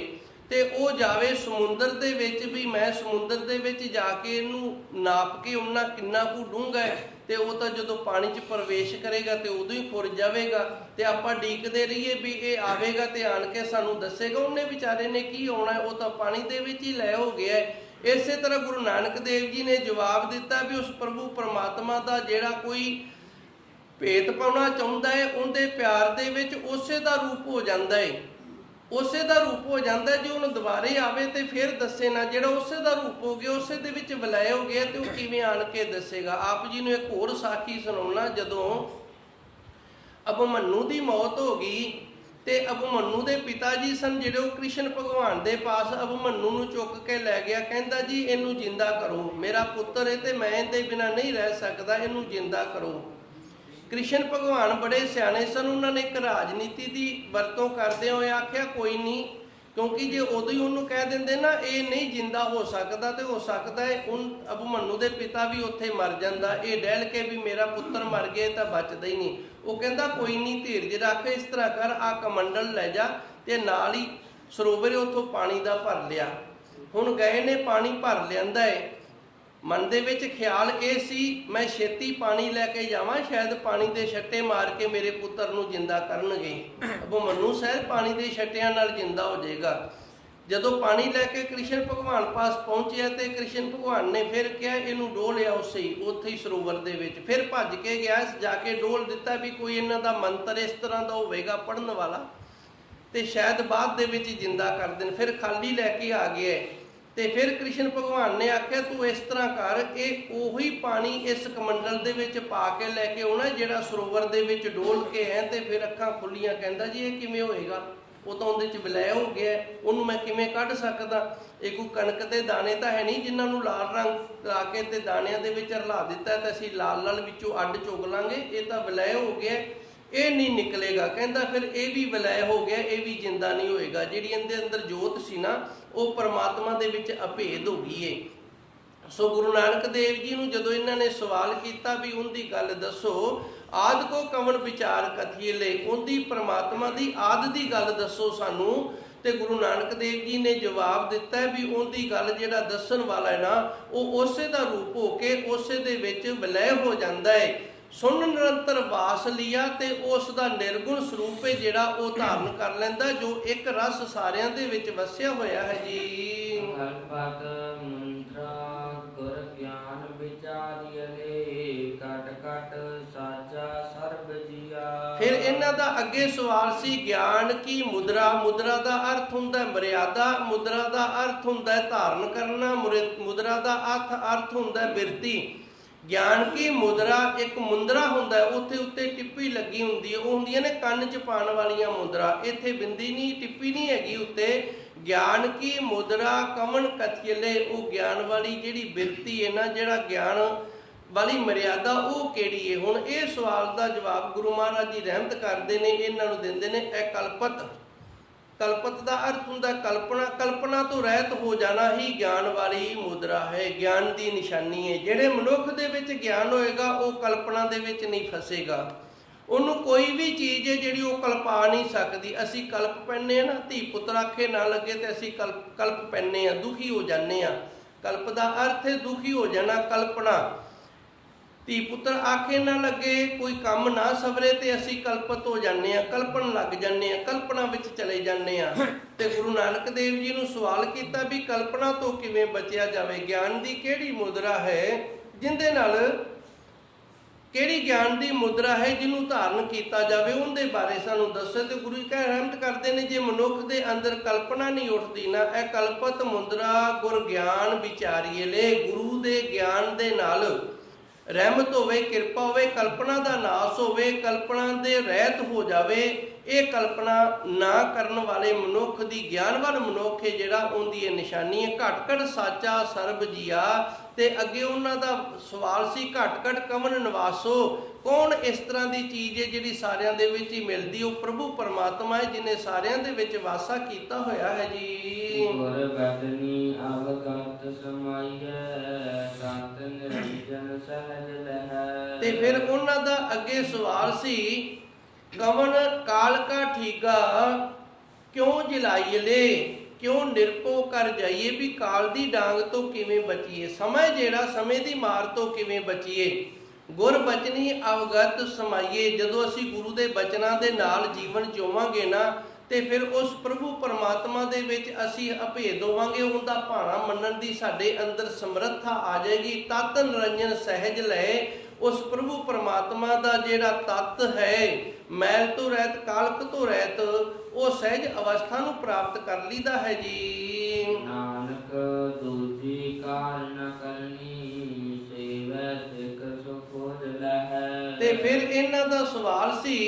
ਤੇ ਉਹ ਜਾਵੇ ਸਮੁੰਦਰ ਦੇ ਵਿੱਚ, ਵੀ ਮੈਂ ਸਮੁੰਦਰ ਦੇ ਵਿੱਚ ਜਾ ਕੇ ਇਹਨੂੰ ਨਾਪ ਕੇ ਉਹਨਾਂ ਕਿੰਨਾ ਕੁ ਡੂੰਘਾ ਹੈ, ਤੇ ਉਹ ਤਾਂ ਜਦੋਂ ਪਾਣੀ 'ਚ ਪ੍ਰਵੇਸ਼ ਕਰੇਗਾ ਤੇ ਉਦੋਂ ਹੀ ਖੁਰ ਜਾਵੇਗਾ ਤੇ ਆਪਾਂ ਡੀਕਦੇ ਰਹੀਏ ਵੀ ਇਹ ਆਵੇਗਾ ਤੇ ਆਣ ਕੇ ਸਾਨੂੰ ਦੱਸੇਗਾ। ਉਹਨੇ ਵਿਚਾਰੇ ਨੇ ਕੀ ਆਉਣਾ, ਉਹ ਤਾਂ ਪਾਣੀ ਦੇ ਵਿੱਚ ਹੀ ਲੈ ਹੋ ਗਿਆ। ਇਸੇ ਤਰ੍ਹਾਂ ਗੁਰੂ ਨਾਨਕ ਦੇਵ ਜੀ ਨੇ ਜਵਾਬ ਦਿੱਤਾ ਵੀ ਉਸ ਪ੍ਰਭੂ ਪਰਮਾਤਮਾ ਦਾ ਜਿਹੜਾ ਕੋਈ ਭੇਤ ਪਾਉਣਾ ਚਾਹੁੰਦਾ ਹੈ, ਉਹਦੇ ਪਿਆਰ ਦੇ ਵਿੱਚ ਉਸੇ ਦਾ ਰੂਪ ਹੋ ਜਾਂਦਾ ਹੈ, ਉਸੇ ਦਾ ਰੂਪ ਹੋ ਜਾਂਦਾ। ਜੇ ਉਹਨੂੰ ਦੁਬਾਰੇ ਆਵੇ ਤੇ ਫਿਰ ਦੱਸੇ ਨਾ, ਜਿਹੜਾ ਉਸੇ ਦਾ ਰੂਪ ਹੋ ਗਿਆ, ਉਸੇ ਦੇ ਵਿੱਚ ਵਿਲੈ ਹੋ ਗਿਆ, ਤੇ ਉਹ ਕਿਵੇਂ ਆਣ ਕੇ ਦੱਸੇਗਾ। ਆਪ ਜੀ ਨੂੰ ਇੱਕ ਹੋਰ ਸਾਖੀ ਸੁਣਾਉਣਾ। ਜਦੋਂ ਅਭਿਮਨੂ ਦੀ ਮੌਤ ਹੋ ਗਈ ਤੇ ਅਭਿਮਨੂ ਦੇ ਪਿਤਾ ਜੀ ਸਨ ਜਿਹੜੇ, ਉਹ ਕ੍ਰਿਸ਼ਨ ਭਗਵਾਨ ਦੇ ਪਾਸ ਅਭਿਮਨੂ ਨੂੰ ਚੁੱਕ ਕੇ ਲੈ ਗਿਆ। ਕਹਿੰਦਾ ਜੀ ਇਹਨੂੰ ਜਿੰਦਾ ਕਰੋ, ਮੇਰਾ ਪੁੱਤਰ ਹੈ ਤੇ ਮੈਂ ਇਹਦੇ ਬਿਨਾਂ ਨਹੀਂ ਰਹਿ ਸਕਦਾ, ਇਹਨੂੰ ਜਿੰਦਾ ਕਰੋ। ਕ੍ਰਿਸ਼ਨ ਭਗਵਾਨ ਬੜੇ ਸਿਆਣੇ ਸਨ, ਉਹਨਾਂ ਨੇ ਇੱਕ ਰਾਜਨੀਤੀ ਦੀ ਵਰਤੋਂ ਕਰਦੇ ਹੋਏ ਆਖਿਆ ਕੋਈ ਨਹੀਂ, ਕਿਉਂਕਿ ਜੇ ਉਦੋਂ ਹੀ ਉਹਨੂੰ ਕਹਿ ਦਿੰਦੇ ਨਾ ਇਹ ਨਹੀਂ ਜਿੰਦਾ ਹੋ ਸਕਦਾ, ਤੇ ਹੋ ਸਕਦਾ ਹੈ ਅਭਿਮਨੂ ਦੇ ਪਿਤਾ ਵੀ ਉੱਥੇ ਮਰ ਜਾਂਦਾ। ਇਹ ਡਹਿਲ ਕੇ ਵੀ ਮੇਰਾ ਪੁੱਤਰ ਮਰ ਗਿਆ ਤਾਂ ਬਚਦਾ ਹੀ ਨਹੀਂ। ਉਹ ਕਹਿੰਦਾ ਕੋਈ ਨਹੀਂ, ਧੀਰਜ ਰੱਖ, ਇਸ ਤਰ੍ਹਾਂ ਕਰ, ਆ ਕਮੰਡਲ ਲੈ ਜਾ ਤੇ ਨਾਲ ਹੀ ਸਰੋਵਰ ਉੱਥੋਂ ਪਾਣੀ ਦਾ ਭਰ ਲਿਆ। ਹੁਣ ਗਏ ਨੇ, ਪਾਣੀ ਭਰ ਲਿਆਂਦਾ ਹੈ। ਮਨ ਦੇ ਵਿੱਚ ਖਿਆਲ ਇਹ ਸੀ ਮੈਂ ਛੇਤੀ ਪਾਣੀ ਲੈ ਕੇ ਜਾਵਾਂ, ਸ਼ਾਇਦ ਪਾਣੀ ਦੇ ਛੱਟੇ ਮਾਰ ਕੇ ਮੇਰੇ ਪੁੱਤਰ ਨੂੰ ਜਿੰਦਾ ਕਰਨਗੇ। ਅਭਿਮਨੂ ਸ਼ਾਇਦ ਪਾਣੀ ਦੇ ਛੱਟਿਆਂ ਨਾਲ ਜਿੰਦਾ ਹੋ ਜਾਏਗਾ। ਜਦੋਂ ਪਾਣੀ ਲੈ ਕੇ ਕ੍ਰਿਸ਼ਨ ਭਗਵਾਨ ਪਾਸ ਪਹੁੰਚਿਆ ਤੇ ਕ੍ਰਿਸ਼ਨ ਭਗਵਾਨ ਨੇ ਫਿਰ ਕਿਹਾ ਇਹਨੂੰ ਡੋਲਿਆ ਉੱਥੇ ਹੀ ਸਰੋਵਰ ਦੇ ਵਿੱਚ। ਫਿਰ ਭੱਜ ਕੇ ਗਿਆ, ਜਾ ਕੇ ਡੋਲ ਦਿੱਤਾ ਵੀ ਕੋਈ ਇਹਨਾਂ ਦਾ ਮੰਤਰ ਇਸ ਤਰ੍ਹਾਂ ਦਾ ਹੋਵੇਗਾ ਪੜ੍ਹਨ ਵਾਲਾ ਤੇ ਸ਼ਾਇਦ ਬਾਅਦ ਦੇ ਵਿੱਚ ਜਿੰਦਾ ਕਰ ਦੇਣ। ਫਿਰ ਖਾਲੀ ਲੈ ਕੇ ਆ ਗਿਆ ਤੇ ਫਿਰ ਕ੍ਰਿਸ਼ਨ ਭਗਵਾਨ ਨੇ ਆਖਿਆ ਤੂੰ ਇਸ ਤਰ੍ਹਾਂ ਕਰ, ਇਹ ਉਹੀ ਪਾਣੀ ਇਸ ਕਮੰਡਲ ਦੇ ਵਿੱਚ ਪਾ ਕੇ ਲੈ ਕੇ ਆਉਣਾ ਜਿਹੜਾ ਸਰੋਵਰ ਦੇ ਵਿੱਚ ਡੋਲ ਕੇ ਹੈ। ਤੇ ਫਿਰ ਅੱਖਾਂ ਖੁੱਲੀਆਂ, ਕਹਿੰਦਾ ਜੀ ਇਹ ਕਿਵੇਂ ਹੋਏਗਾ, ਉਹ ਤਾਂ ਉਹਦੇ 'ਚ ਵਿਲੈ ਹੋ ਗਿਆ, ਉਹਨੂੰ ਮੈਂ ਕਿਵੇਂ ਕੱਢ ਸਕਦਾ? ਇਹ ਕੋਈ ਕਣਕ ਦੇ ਦਾਣੇ ਤਾਂ ਹੈ ਨਹੀਂ ਜਿਨ੍ਹਾਂ ਨੂੰ ਲਾਲ ਰੰਗ ਲਾ ਕੇ ਤੇ ਦਾਣਿਆਂ ਦੇ ਵਿੱਚ ਰਲਾ ਦਿੱਤਾ ਤੇ ਅਸੀਂ ਲਾਲ ਲਾਲ ਵਿੱਚੋਂ ਅੱਡ ਚੁਗ ਲਾਂਗੇ। ਇਹ ਤਾਂ ਵਿਲੈ ਹੋ ਗਿਆ, ਇਹ ਨਹੀਂ ਨਿਕਲੇਗਾ। ਕਹਿੰਦਾ ਫਿਰ ਇਹ ਵੀ ਵਿਲੈ ਹੋ ਗਿਆ, ਇਹ ਵੀ ਜਿੰਦਾ ਨਹੀਂ ਹੋਏਗਾ। ਜਿਹੜੀ ਇਹਦੇ ਅੰਦਰ ਜੋਤ ਸੀ ਨਾ ਉਹ ਪਰਮਾਤਮਾ ਦੇ ਵਿੱਚ ਅਭੇਦ ਹੋ ਗਈ ਏ। ਸੋ ਗੁਰੂ ਨਾਨਕ ਦੇਵ ਜੀ ਨੂੰ ਜਦੋਂ ਇਹਨਾਂ ਨੇ ਸਵਾਲ ਕੀਤਾ ਵੀ ਉਹਦੀ ਗੱਲ ਦੱਸੋ, ਆਦਿ ਕੋ ਕਵਣ ਵਿਚਾਰ ਕਥੀਏ ਲੈ, ਉਹਦੀ ਪਰਮਾਤਮਾ ਦੀ ਆਦਿ ਦੀ ਗੱਲ ਦੱਸੋ ਸਾਨੂੰ। ਤੇ ਗੁਰੂ ਨਾਨਕ ਦੇਵ ਜੀ ਨੇ ਜਵਾਬ ਦਿੱਤਾ ਵੀ ਉਹਦੀ ਗੱਲ ਜਿਹੜਾ ਦੱਸਣ ਵਾਲਾ ਹੈ ਨਾ ਉਹ ਉਸੇ ਦਾ ਰੂਪ ਹੋ ਕੇ ਉਸੇ ਦੇ ਵਿੱਚ ਵਿਲੈ ਹੋ ਜਾਂਦਾ ਹੈ। ਸੁਣ ਨਿਰੰਤਰ ਵਾਸ ਲਿਆ ਤੇ ਉਸ ਦਾ ਨਿਰਗੁਣ ਸਰੂਪ ਹੈ ਜਿਹੜਾ ਉਹ ਧਾਰਨ ਕਰ ਲੈਂਦਾ, ਜੋ ਇੱਕ ਰਸ ਸਾਰਿਆਂ ਦੇ ਵਿੱਚ ਵਸਿਆ ਹੋਇਆ ਹੈ ਜੀ। ਕਲਪਤ ਮੰਤਰਾ ਗੁਰ ਗਿਆਨ ਵਿਚਾਰੀਏ, ਕਟ ਕਟ ਸਾਚਾ ਸਰਬ ਜੀਆ। ਫਿਰ ਇਹਨਾਂ ਦਾ ਅੱਗੇ ਸਵਾਲ ਸੀ ਗਿਆਨ ਕੀ ਮੁਦਰਾ। ਮੁਦਰਾ ਦਾ ਅਰਥ ਹੁੰਦਾ ਮਰਿਆਦਾ, ਮੁਦਰਾ ਦਾ ਅਰਥ ਹੁੰਦਾ ਧਾਰਨ ਕਰਨਾ, ਮੁਦਰਾ ਦਾ ਅਰਥ ਹੁੰਦਾ ਬਿਰਤੀ। ਗਿਆਨ ਕੀ ਮੁਦਰਾ, ਇੱਕ ਮੁੰਦਰਾ ਹੁੰਦਾ ਉੱਥੇ ਉੱਤੇ ਟਿੱਪੀ ਲੱਗੀ ਹੁੰਦੀ ਹੈ, ਉਹ ਹੁੰਦੀਆਂ ਨੇ ਕੰਨ 'ਚ ਪਾਉਣ ਵਾਲੀਆਂ ਮੁੰਦਰਾ। ਇੱਥੇ ਬਿੰਦੀ ਨਹੀਂ, ਟਿੱਪੀ ਨਹੀਂ ਹੈਗੀ ਉੱਤੇ। ਗਿਆਨ ਕੀ ਮੁਦਰਾ ਕਵਣ ਕਥੀਲੇ, ਉਹ ਗਿਆਨ ਵਾਲੀ ਜਿਹੜੀ ਬਿਰਤੀ ਹੈ ਨਾ, ਜਿਹੜਾ ਗਿਆਨ ਵਾਲੀ ਮਰਿਆਦਾ ਉਹ ਕਿਹੜੀ ਹੈ? ਹੁਣ ਇਹ ਸਵਾਲ ਦਾ ਜਵਾਬ ਗੁਰੂ ਮਹਾਰਾਜ ਜੀ ਰਹਿਮਤ ਕਰਦੇ ਨੇ, ਇਹਨਾਂ ਨੂੰ ਦਿੰਦੇ ਨੇ ਇਹ ਕਲਪਤ। ਕਲਪਤ ਦਾ ਅਰਥ ਹੁੰਦਾ ਕਲਪਨਾ, ਕਲਪਨਾ ਤੋਂ ਰਹਿਤ ਹੋ ਜਾਣਾ ਹੀ ਗਿਆਨ ਵਾਲੀ ਮੁਦਰਾ ਹੈ, ਗਿਆਨ ਦੀ ਨਿਸ਼ਾਨੀ ਹੈ। ਜਿਹੜੇ ਮਨੁੱਖ ਦੇ ਵਿੱਚ ਗਿਆਨ ਹੋਏਗਾ ਉਹ ਕਲਪਨਾ ਦੇ ਵਿੱਚ ਨਹੀਂ ਫਸੇਗਾ। ਉਹਨੂੰ ਕੋਈ ਵੀ ਚੀਜ਼ ਹੈ ਜਿਹੜੀ ਉਹ ਕਲਪਾ ਨਹੀਂ ਸਕਦੀ। ਅਸੀਂ ਕਲਪ ਪੈਂਦੇ ਹਾਂ ਨਾ, ਧੀ ਪੁੱਤਰ ਆਖੇ ਨਾ ਲੱਗੇ ਤੇ ਅਸੀਂ ਕਲਪ ਪੈਂਦੇ ਹਾਂ, ਦੁਖੀ ਹੋ ਜਾਂਦੇ ਹਾਂ। ਕਲਪ ਦਾ ਅਰਥ ਹੈ ਦੁਖੀ ਹੋ ਜਾਣਾ, ਕਲਪਨਾ। ਧੀ ਪੁੱਤਰ ਆਖੇ ਨਾ ਲੱਗੇ, ਕੋਈ ਕੰਮ ਨਾ ਸਵਰੇ ਤੇ ਅਸੀਂ ਕਲਪਤ ਹੋ ਜਾਂਦੇ ਹਾਂ, ਕਲਪਣ ਲੱਗ ਜਾਂਦੇ ਹਾਂ, ਕਲਪਨਾ ਵਿੱਚ ਚਲੇ ਜਾਂਦੇ ਹਾਂ। ਤੇ ਗੁਰੂ ਨਾਨਕ ਦੇਵ ਜੀ ਨੂੰ ਸਵਾਲ ਕੀਤਾ ਵੀ ਕਲਪਨਾ ਤੋਂ ਕਿਵੇਂ ਬਚਿਆ ਜਾਵੇ? ਗਿਆਨ ਦੀ ਕਿਹੜੀ ਮੁਦਰਾ ਹੈ ਜਿਹਦੇ ਨਾਲ, ਕਿਹੜੀ ਗਿਆਨ ਦੀ ਮੁਦਰਾ ਹੈ ਜਿਹਨੂੰ ਧਾਰਨ ਕੀਤਾ ਜਾਵੇ, ਉਹਦੇ ਬਾਰੇ ਸਾਨੂੰ ਦੱਸੋ। ਤੇ ਗੁਰੂ ਜੀ ਰਹਿਮਤ ਕਰਦੇ ਨੇ ਜੇ ਮਨੁੱਖ ਦੇ ਅੰਦਰ ਕਲਪਨਾ ਨਹੀਂ ਉੱਠਦੀ ਨਾ, ਇਹ ਕਲਪਤ ਮੁਦਰਾ ਗੁਰ ਗਿਆਨ ਵਿਚਾਰੀਏ ਲੈ, ਗੁਰੂ ਦੇ ਗਿਆਨ ਦੇ ਨਾਲ ਰਹਿਮਤ ਹੋਵੇ, ਕਿਰਪਾ ਹੋਵੇ, ਕਲਪਨਾ ਦਾ ਨਾਸ ਹੋਵੇ, ਕਲਪਨਾ ਦੇ ਰਹਿਤ ਹੋ ਜਾਵੇ। ਇਹ ਕਲਪਨਾ ਨਾ ਕਰਨ ਵਾਲੇ ਮਨੁੱਖ ਦੀ, ਗਿਆਨਵਾਨ ਮਨੁੱਖ ਹੈ ਜਿਹੜਾ, ਉਹਦੀ ਇਹ ਨਿਸ਼ਾਨੀ ਹੈ। ਘਟ ਘਟ ਸਾਚਾ ਸਰਬ ਜੀਆ। ਤੇ ਅੱਗੇ ਉਹਨਾਂ ਦਾ ਸਵਾਲ ਸੀ ਘਟ ਘਟ ਕਵਣ ਨਿਵਾਸੋ, ਕੌਣ ਇਸ ਤਰ੍ਹਾਂ ਦੀ ਚੀਜ਼ ਹੈ ਜਿਹੜੀ ਸਾਰਿਆਂ ਦੇ ਵਿੱਚ ਹੀ ਮਿਲਦੀ? ਉਹ ਪ੍ਰਭੂ ਪਰਮਾਤਮਾ ਹੈ ਜਿਹਨੇ ਸਾਰਿਆਂ ਦੇ ਵਿੱਚ ਵਾਸਾ ਕੀਤਾ ਹੋਇਆ ਹੈ ਜੀ। ਗੁਰ ਬਦਨੀ ਅਵਗਤ ਸਮਾਈਐ, ਸੰਤ ਨਿਰੰਜਨ ਸਹਿਜ ਲਹੈ। ਤੇ ਫਿਰ ਉਹਨਾਂ ਦਾ ਅੱਗੇ ਸਵਾਲ ਸੀ ਕਵਣ ਕਾਲ ਕਾ ਠੀਗਾ ਕਿਉਂ ਜਲਾਈਏ ਲੈ, ਕਿਉਂ ਨਿਰਭਉ ਕਰ ਜਾਈਏ, ਵੀ ਕਾਲ ਦੀ ਡਾਂਗ ਤੋਂ ਕਿਵੇਂ ਬਚੀਏ, ਸਮਾਂ ਜਿਹੜਾ ਸਮੇਂ ਦੀ ਮਾਰ ਤੋਂ ਕਿਵੇਂ ਬਚੀਏ। ਗੁਰ ਬਚਨੀ ਅਵਗਤ ਸਮਾਈਏ, ਜਦੋਂ ਅਸੀਂ ਗੁਰੂ ਦੇ ਬਚਨਾਂ ਦੇ ਨਾਲ ਜੀਵਨ ਜਿਉਵਾਂਗੇ ਨਾ ਤੇ ਫਿਰ ਉਸ ਪ੍ਰਭੂ ਪਰਮਾਤਮਾ ਦੇ ਵਿੱਚ ਅਸੀਂ ਅਭੇਦ ਹੋਵਾਂਗੇ, ਉਹਦਾ ਭਾਣਾ ਮੰਨਣ ਦੀ ਸਾਡੇ ਅੰਦਰ ਸਮਰੱਥਾ ਆ ਜਾਏਗੀ। ਤਤ ਨਿਰੰਜਨ ਸਹਿਜ ਲਏ, ਉਸ ਪ੍ਰਭੂ ਪਰਮਾਤਮਾ ਦਾ ਜਿਹੜਾ ਤਤ ਹੈ, ਮੈਲ ਤੋਂ ਰਹਿਤ, ਕਾਲਕ ਤੋਂ ਰਹਿਤ, ਉਹ ਸਹਿਜ ਅਵਸਥਾ ਨੂੰ ਪ੍ਰਾਪਤ ਕਰ ਲਈਦਾ ਹੈ ਜੀ। ਨਾਨਕ ਦੂਜੀ ਕਾਰ ਨ ਕਰਨੀ, ਸੇਵੈ ਸਿਖ ਸੁਖ ਖੋਜ ਲਹੈ। ਤੇ ਫਿਰ ਇਹਨਾਂ ਦਾ ਸਵਾਲ ਸੀ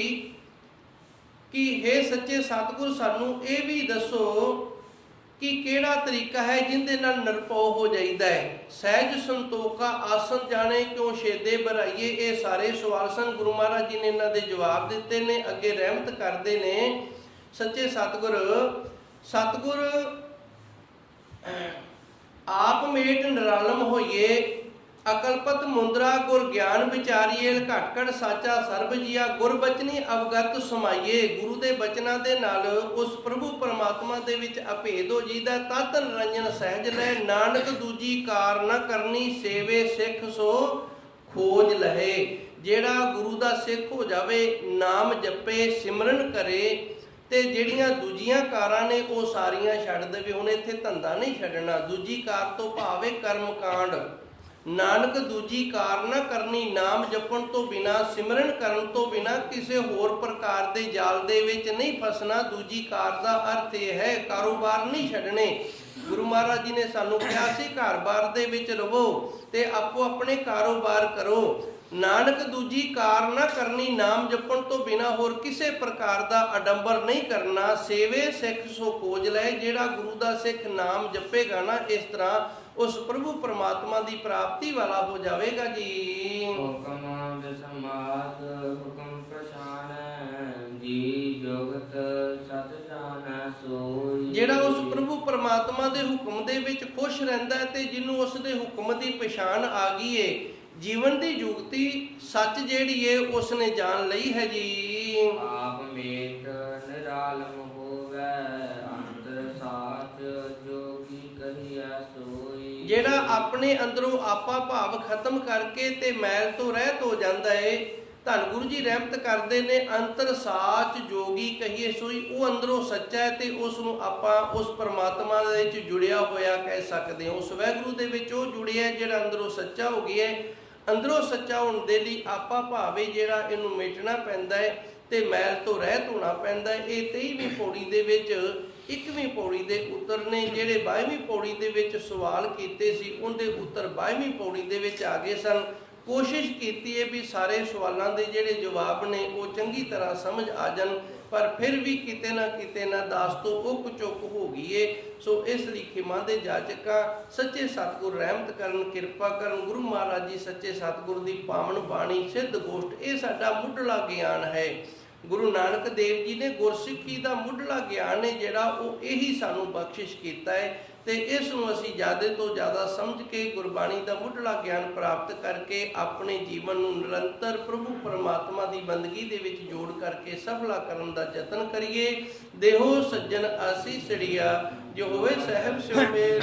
ਕਿ ਹੇ ਸੱਚੇ ਸਤਿਗੁਰ, ਸਾਨੂੰ ਇਹ ਵੀ ਦੱਸੋ ਕਿ ਕਿਹੜਾ ਤਰੀਕਾ ਹੈ ਜਿਹਦੇ ਨਾਲ ਨਿਰਭਉ ਹੋ ਜਾਈਦਾ ਹੈ। ਸਹਿਜ ਸੰਤੋਖਾ ਆਸਨ ਜਾਣੇ ਕਿਉਂ ਛੇਦੇ ਬਰਾਈਏ। ਇਹ ਸਾਰੇ ਸਵਾਲ ਸਨ, ਗੁਰੂ ਮਹਾਰਾਜ ਜੀ ਨੇ ਇਹਨਾਂ ਦੇ ਜਵਾਬ ਦਿੱਤੇ ਨੇ। ਅੱਗੇ ਰਹਿਮਤ ਕਰਦੇ ਨੇ ਸੱਚੇ ਸਤਿਗੁਰ ਆਪ ਮੇਟ ਨਿਰਾਲਮ ਹੋਈਏ, ਅਕਲਪਤ ਮੁੰਦਰਾ ਗੁਰ ਗਿਆਨ ਵਿਚਾਰੀਏ ਘਟ ਘਟ ਸਾਚਾ ਸਰਬ ਜੀਆ ਗੁਰ ਬਚਨੀ ਅਵਗਤ ਸਮਾਈਏ। ਗੁਰੂ ਦੇ ਬਚਨਾਂ ਦੇ ਨਾਲ ਉਸ ਪ੍ਰਭੂ ਪਰਮਾਤਮਾ ਦੇ ਵਿੱਚ ਅਭੇਦ ਹੋ ਜੀਦਾ। ਤਤ ਨਿਰੰਜਨ ਸਹਿਜ ਲੈ ਨਾਨਕ ਦੂਜੀ ਕਾਰ ਨਾ ਕਰਨੀ ਸੇਵੇ ਸਿੱਖ ਸੋ ਖੋਜ ਲਹੇ। ਜਿਹੜਾ ਗੁਰੂ ਦਾ ਸਿੱਖ ਹੋ ਜਾਵੇ, ਨਾਮ ਜਪੇ, ਸਿਮਰਨ ਕਰੇ ਤੇ ਜਿਹੜੀਆਂ ਦੂਜੀਆਂ ਕਾਰਾਂ ਨੇ ਉਹ ਸਾਰੀਆਂ ਛੱਡ ਦੇਵੇ। ਹੁਣ ਇੱਥੇ ਧੰਦਾ ਨਹੀਂ ਛੱਡਣਾ। ਦੂਜੀ ਕਾਰ ਤੋਂ ਭਾਵੇਂ ਕਰਮ ਕਾਂਡ। ਨਾਨਕ ਦੂਜੀ ਕਾਰ ਨਾ ਕਰਨੀ, ਨਾਮ ਜਪਣ ਤੋਂ ਬਿਨਾ, ਸਿਮਰਨ ਕਰਨ ਤੋਂ ਬਿਨਾ ਕਿਸੇ ਹੋਰ ਪ੍ਰਕਾਰ ਦੇ ਜਾਲ ਦੇ ਵਿੱਚ ਨਹੀਂ ਫਸਣਾ। ਦੂਜੀ ਕਾਰ ਦਾ ਅਰਥ ਇਹ ਹੈ ਕਾਰੋਬਾਰ ਨਹੀਂ ਛੱਡਣੇ। ਗੁਰੂ ਮਹਾਰਾਜ ਜੀ ਨੇ ਸਾਨੂੰ ਕਿਹਾ ਸੀ ਘਰ-ਬਾਰ ਦੇ ਵਿੱਚ ਰਹੋ ਤੇ ਆਪੋ ਆਪਣੇ ਕਾਰੋਬਾਰ ਕਰੋ। ਨਾਨਕ ਦੂਜੀ ਕਾਰ ਨਾ ਕਰਨੀ, ਨਾਮ ਜਪਣ ਤੋਂ ਬਿਨਾ ਹੋਰ ਕਿਸੇ ਪ੍ਰਕਾਰ ਦਾ ਅਡੰਬਰ ਨਹੀਂ ਕਰਨਾ। ਸੇਵੇ ਸਿੱਖ ਸੋ ਖੋਜ ਲੈ। ਜਿਹੜਾ ਗੁਰੂ ਦਾ ਸਿੱਖ ਨਾਮ ਜਪੇਗਾ ਨਾ, ਇਸ ਤਰ੍ਹਾਂ ਉਸ ਪ੍ਰਭੂ ਪਰਮਾਤਮਾ ਦੀ ਪ੍ਰਾਪਤੀ ਵਾਲਾ ਹੋ ਜਾਵੇਗਾ ਜੀ। ਹੁਕਮ ਦਸਮਾਤ ਹੁਕਮ ਪ੍ਰਸ਼ਾਨ ਜੀ ਜੁਗਤ ਸਤ ਜਾਣੈ ਸੋਈ। ਜਿਹੜਾ ਉਸ ਪ੍ਰਭੂ ਪਰਮਾਤਮਾ ਦੇ ਹੁਕਮ ਦੇ ਵਿੱਚ ਖੁਸ਼ ਰਹਿੰਦਾ ਹੈ ਤੇ ਜਿਹਨੂੰ ਉਸ ਦੇ ਹੁਕਮ ਦੀ ਪਛਾਣ ਆ ਗਈ ਏ, ਜੀਵਨ ਦੀ ਜੁਗਤੀ ਸੱਚ ਜਿਹੜੀ ਏ ਉਸ ਨੇ ਜਾਣ ਲਈ ਹੈ ਜੀ। ਆਪ ਮੇਟ ਨਿਰਾਲਮ ਹੋਵੇ ਅੰਤਰ ਸਾਚ ਜੋਗੀ ਕਹੀਐ ਸੋਈ। ਜਿਹੜਾ ਆਪਣੇ ਅੰਦਰੋਂ ਆਪਾ ਭਾਵ ਖਤਮ ਕਰਕੇ ਤੇ ਮੈਲ ਤੋਂ ਰਹਿਤ ਹੋ ਜਾਂਦਾ ਏ, ਧੰਨ ਗੁਰੂ ਜੀ ਰਹਿਮਤ ਕਰਦੇ ਨੇ, ਅੰਤਰ ਸਾਚ ਜੋਗੀ ਕਹੀਏ ਸੋਈ। ਉਹ ਅੰਦਰੋਂ ਸੱਚਾ ਹੈ ਤੇ ਉਸ ਨੂੰ ਆਪਾਂ ਉਸ ਪਰਮਾਤਮਾ ਦੇ ਵਿੱਚ ਜੁੜਿਆ ਹੋਇਆ ਕਹਿ ਸਕਦੇ ਹਾਂ। ਉਸ ਵਾਹਿਗੁਰੂ ਦੇ ਵਿੱਚ ਉਹ ਜੁੜਿਆ ਜਿਹੜਾ ਅੰਦਰੋਂ ਸੱਚਾ ਹੋ ਗਿਆ ਹੈ। ਅੰਦਰੋਂ ਸੱਚਾ ਹੋਣ ਦੇ ਲਈ ਆਪਾ ਭਾਵੇਂ ਜਿਹੜਾ ਇਹਨੂੰ ਮੇਟਣਾ ਪੈਂਦਾ ਹੈ ਤੇ ਮੈਲ ਤੋਂ ਰਹਿਤ ਹੋਣਾ ਪੈਂਦਾ ਹੈ। ਇਹ 23ਵੀਂ ਪੌੜੀ ਦੇ ਵਿੱਚ 21ਵੀਂ ਪੌੜੀ ਦੇ ਉੱਤਰ ਨੇ। ਜਿਹੜੇ 22ਵੀਂ ਪੌੜੀ ਦੇ ਵਿੱਚ ਸਵਾਲ ਕੀਤੇ ਸੀ ਉਹਦੇ ਉੱਤਰ 22ਵੀਂ ਪੌੜੀ ਦੇ ਵਿੱਚ ਆ ਗਏ ਸਨ। ਕੋਸ਼ਿਸ਼ ਕੀਤੀ ਹੈ ਵੀ ਸਾਰੇ ਸਵਾਲਾਂ ਦੇ ਜਿਹੜੇ ਜਵਾਬ ਨੇ ਉਹ ਚੰਗੀ ਤਰ੍ਹਾਂ ਸਮਝ ਆ ਜਾਣ, ਪਰ ਫਿਰ ਵੀ ਕਿਤੇ ਨਾ ਦਾਸ ਤੋਂ ਉਕ ਚੁੱਕ ਹੋ ਗਈ ਏ। ਸੋ ਇਸ ਲਈ ਖਿਮਾ ਦੇ ਜਾਚਕਾਂ ਸੱਚੇ ਸਤਿਗੁਰ ਰਹਿਮਤ ਕਰਨ, ਕਿਰਪਾ ਕਰਨ। ਗੁਰੂ ਮਹਾਰਾਜ ਜੀ ਸੱਚੇ ਸਤਿਗੁਰ ਦੀ ਪਾਵਨ ਬਾਣੀ ਸਿੱਧ ਗੋਸ਼ਟ ਇਹ ਸਾਡਾ ਮੁੱਢਲਾ ਗਿਆਨ ਹੈ। ਗੁਰੂ ਨਾਨਕ ਦੇਵ ਜੀ ਨੇ ਗੁਰਸਿੱਖੀ ਦਾ ਮੁੱਢਲਾ ਗਿਆਨ ਹੈ ਜਿਹੜਾ ਉਹ ਇਹੀ ਸਾਨੂੰ ਬਖਸ਼ਿਸ਼ ਕੀਤਾ ਹੈ ਤੇ ਇਸ ਨੂੰ ਅਸੀਂ ਜ਼ਿਆਦਾ ਤੋਂ ਜ਼ਿਆਦਾ ਸਮਝ ਕੇ ਗੁਰਬਾਣੀ ਦਾ ਮੁੱਢਲਾ ਗਿਆਨ ਪ੍ਰਾਪਤ ਕਰਕੇ ਆਪਣੇ ਜੀਵਨ ਨੂੰ ਨਿਰੰਤਰ ਪ੍ਰਭੂ ਪਰਮਾਤਮਾ ਦੀ ਬੰਦਗੀ ਦੇ ਵਿੱਚ ਜੋੜ ਕਰਕੇ ਸਫਲਾ ਕਰਨ ਦਾ ਯਤਨ ਕਰੀਏ। ਦੇਹੋ ਸੱਜਣ ਆਸੀਸੜੀਆ ਜੋ ਹੋਵੇ ਸਹਿਬ ਸਿਉ ਮੇਲ।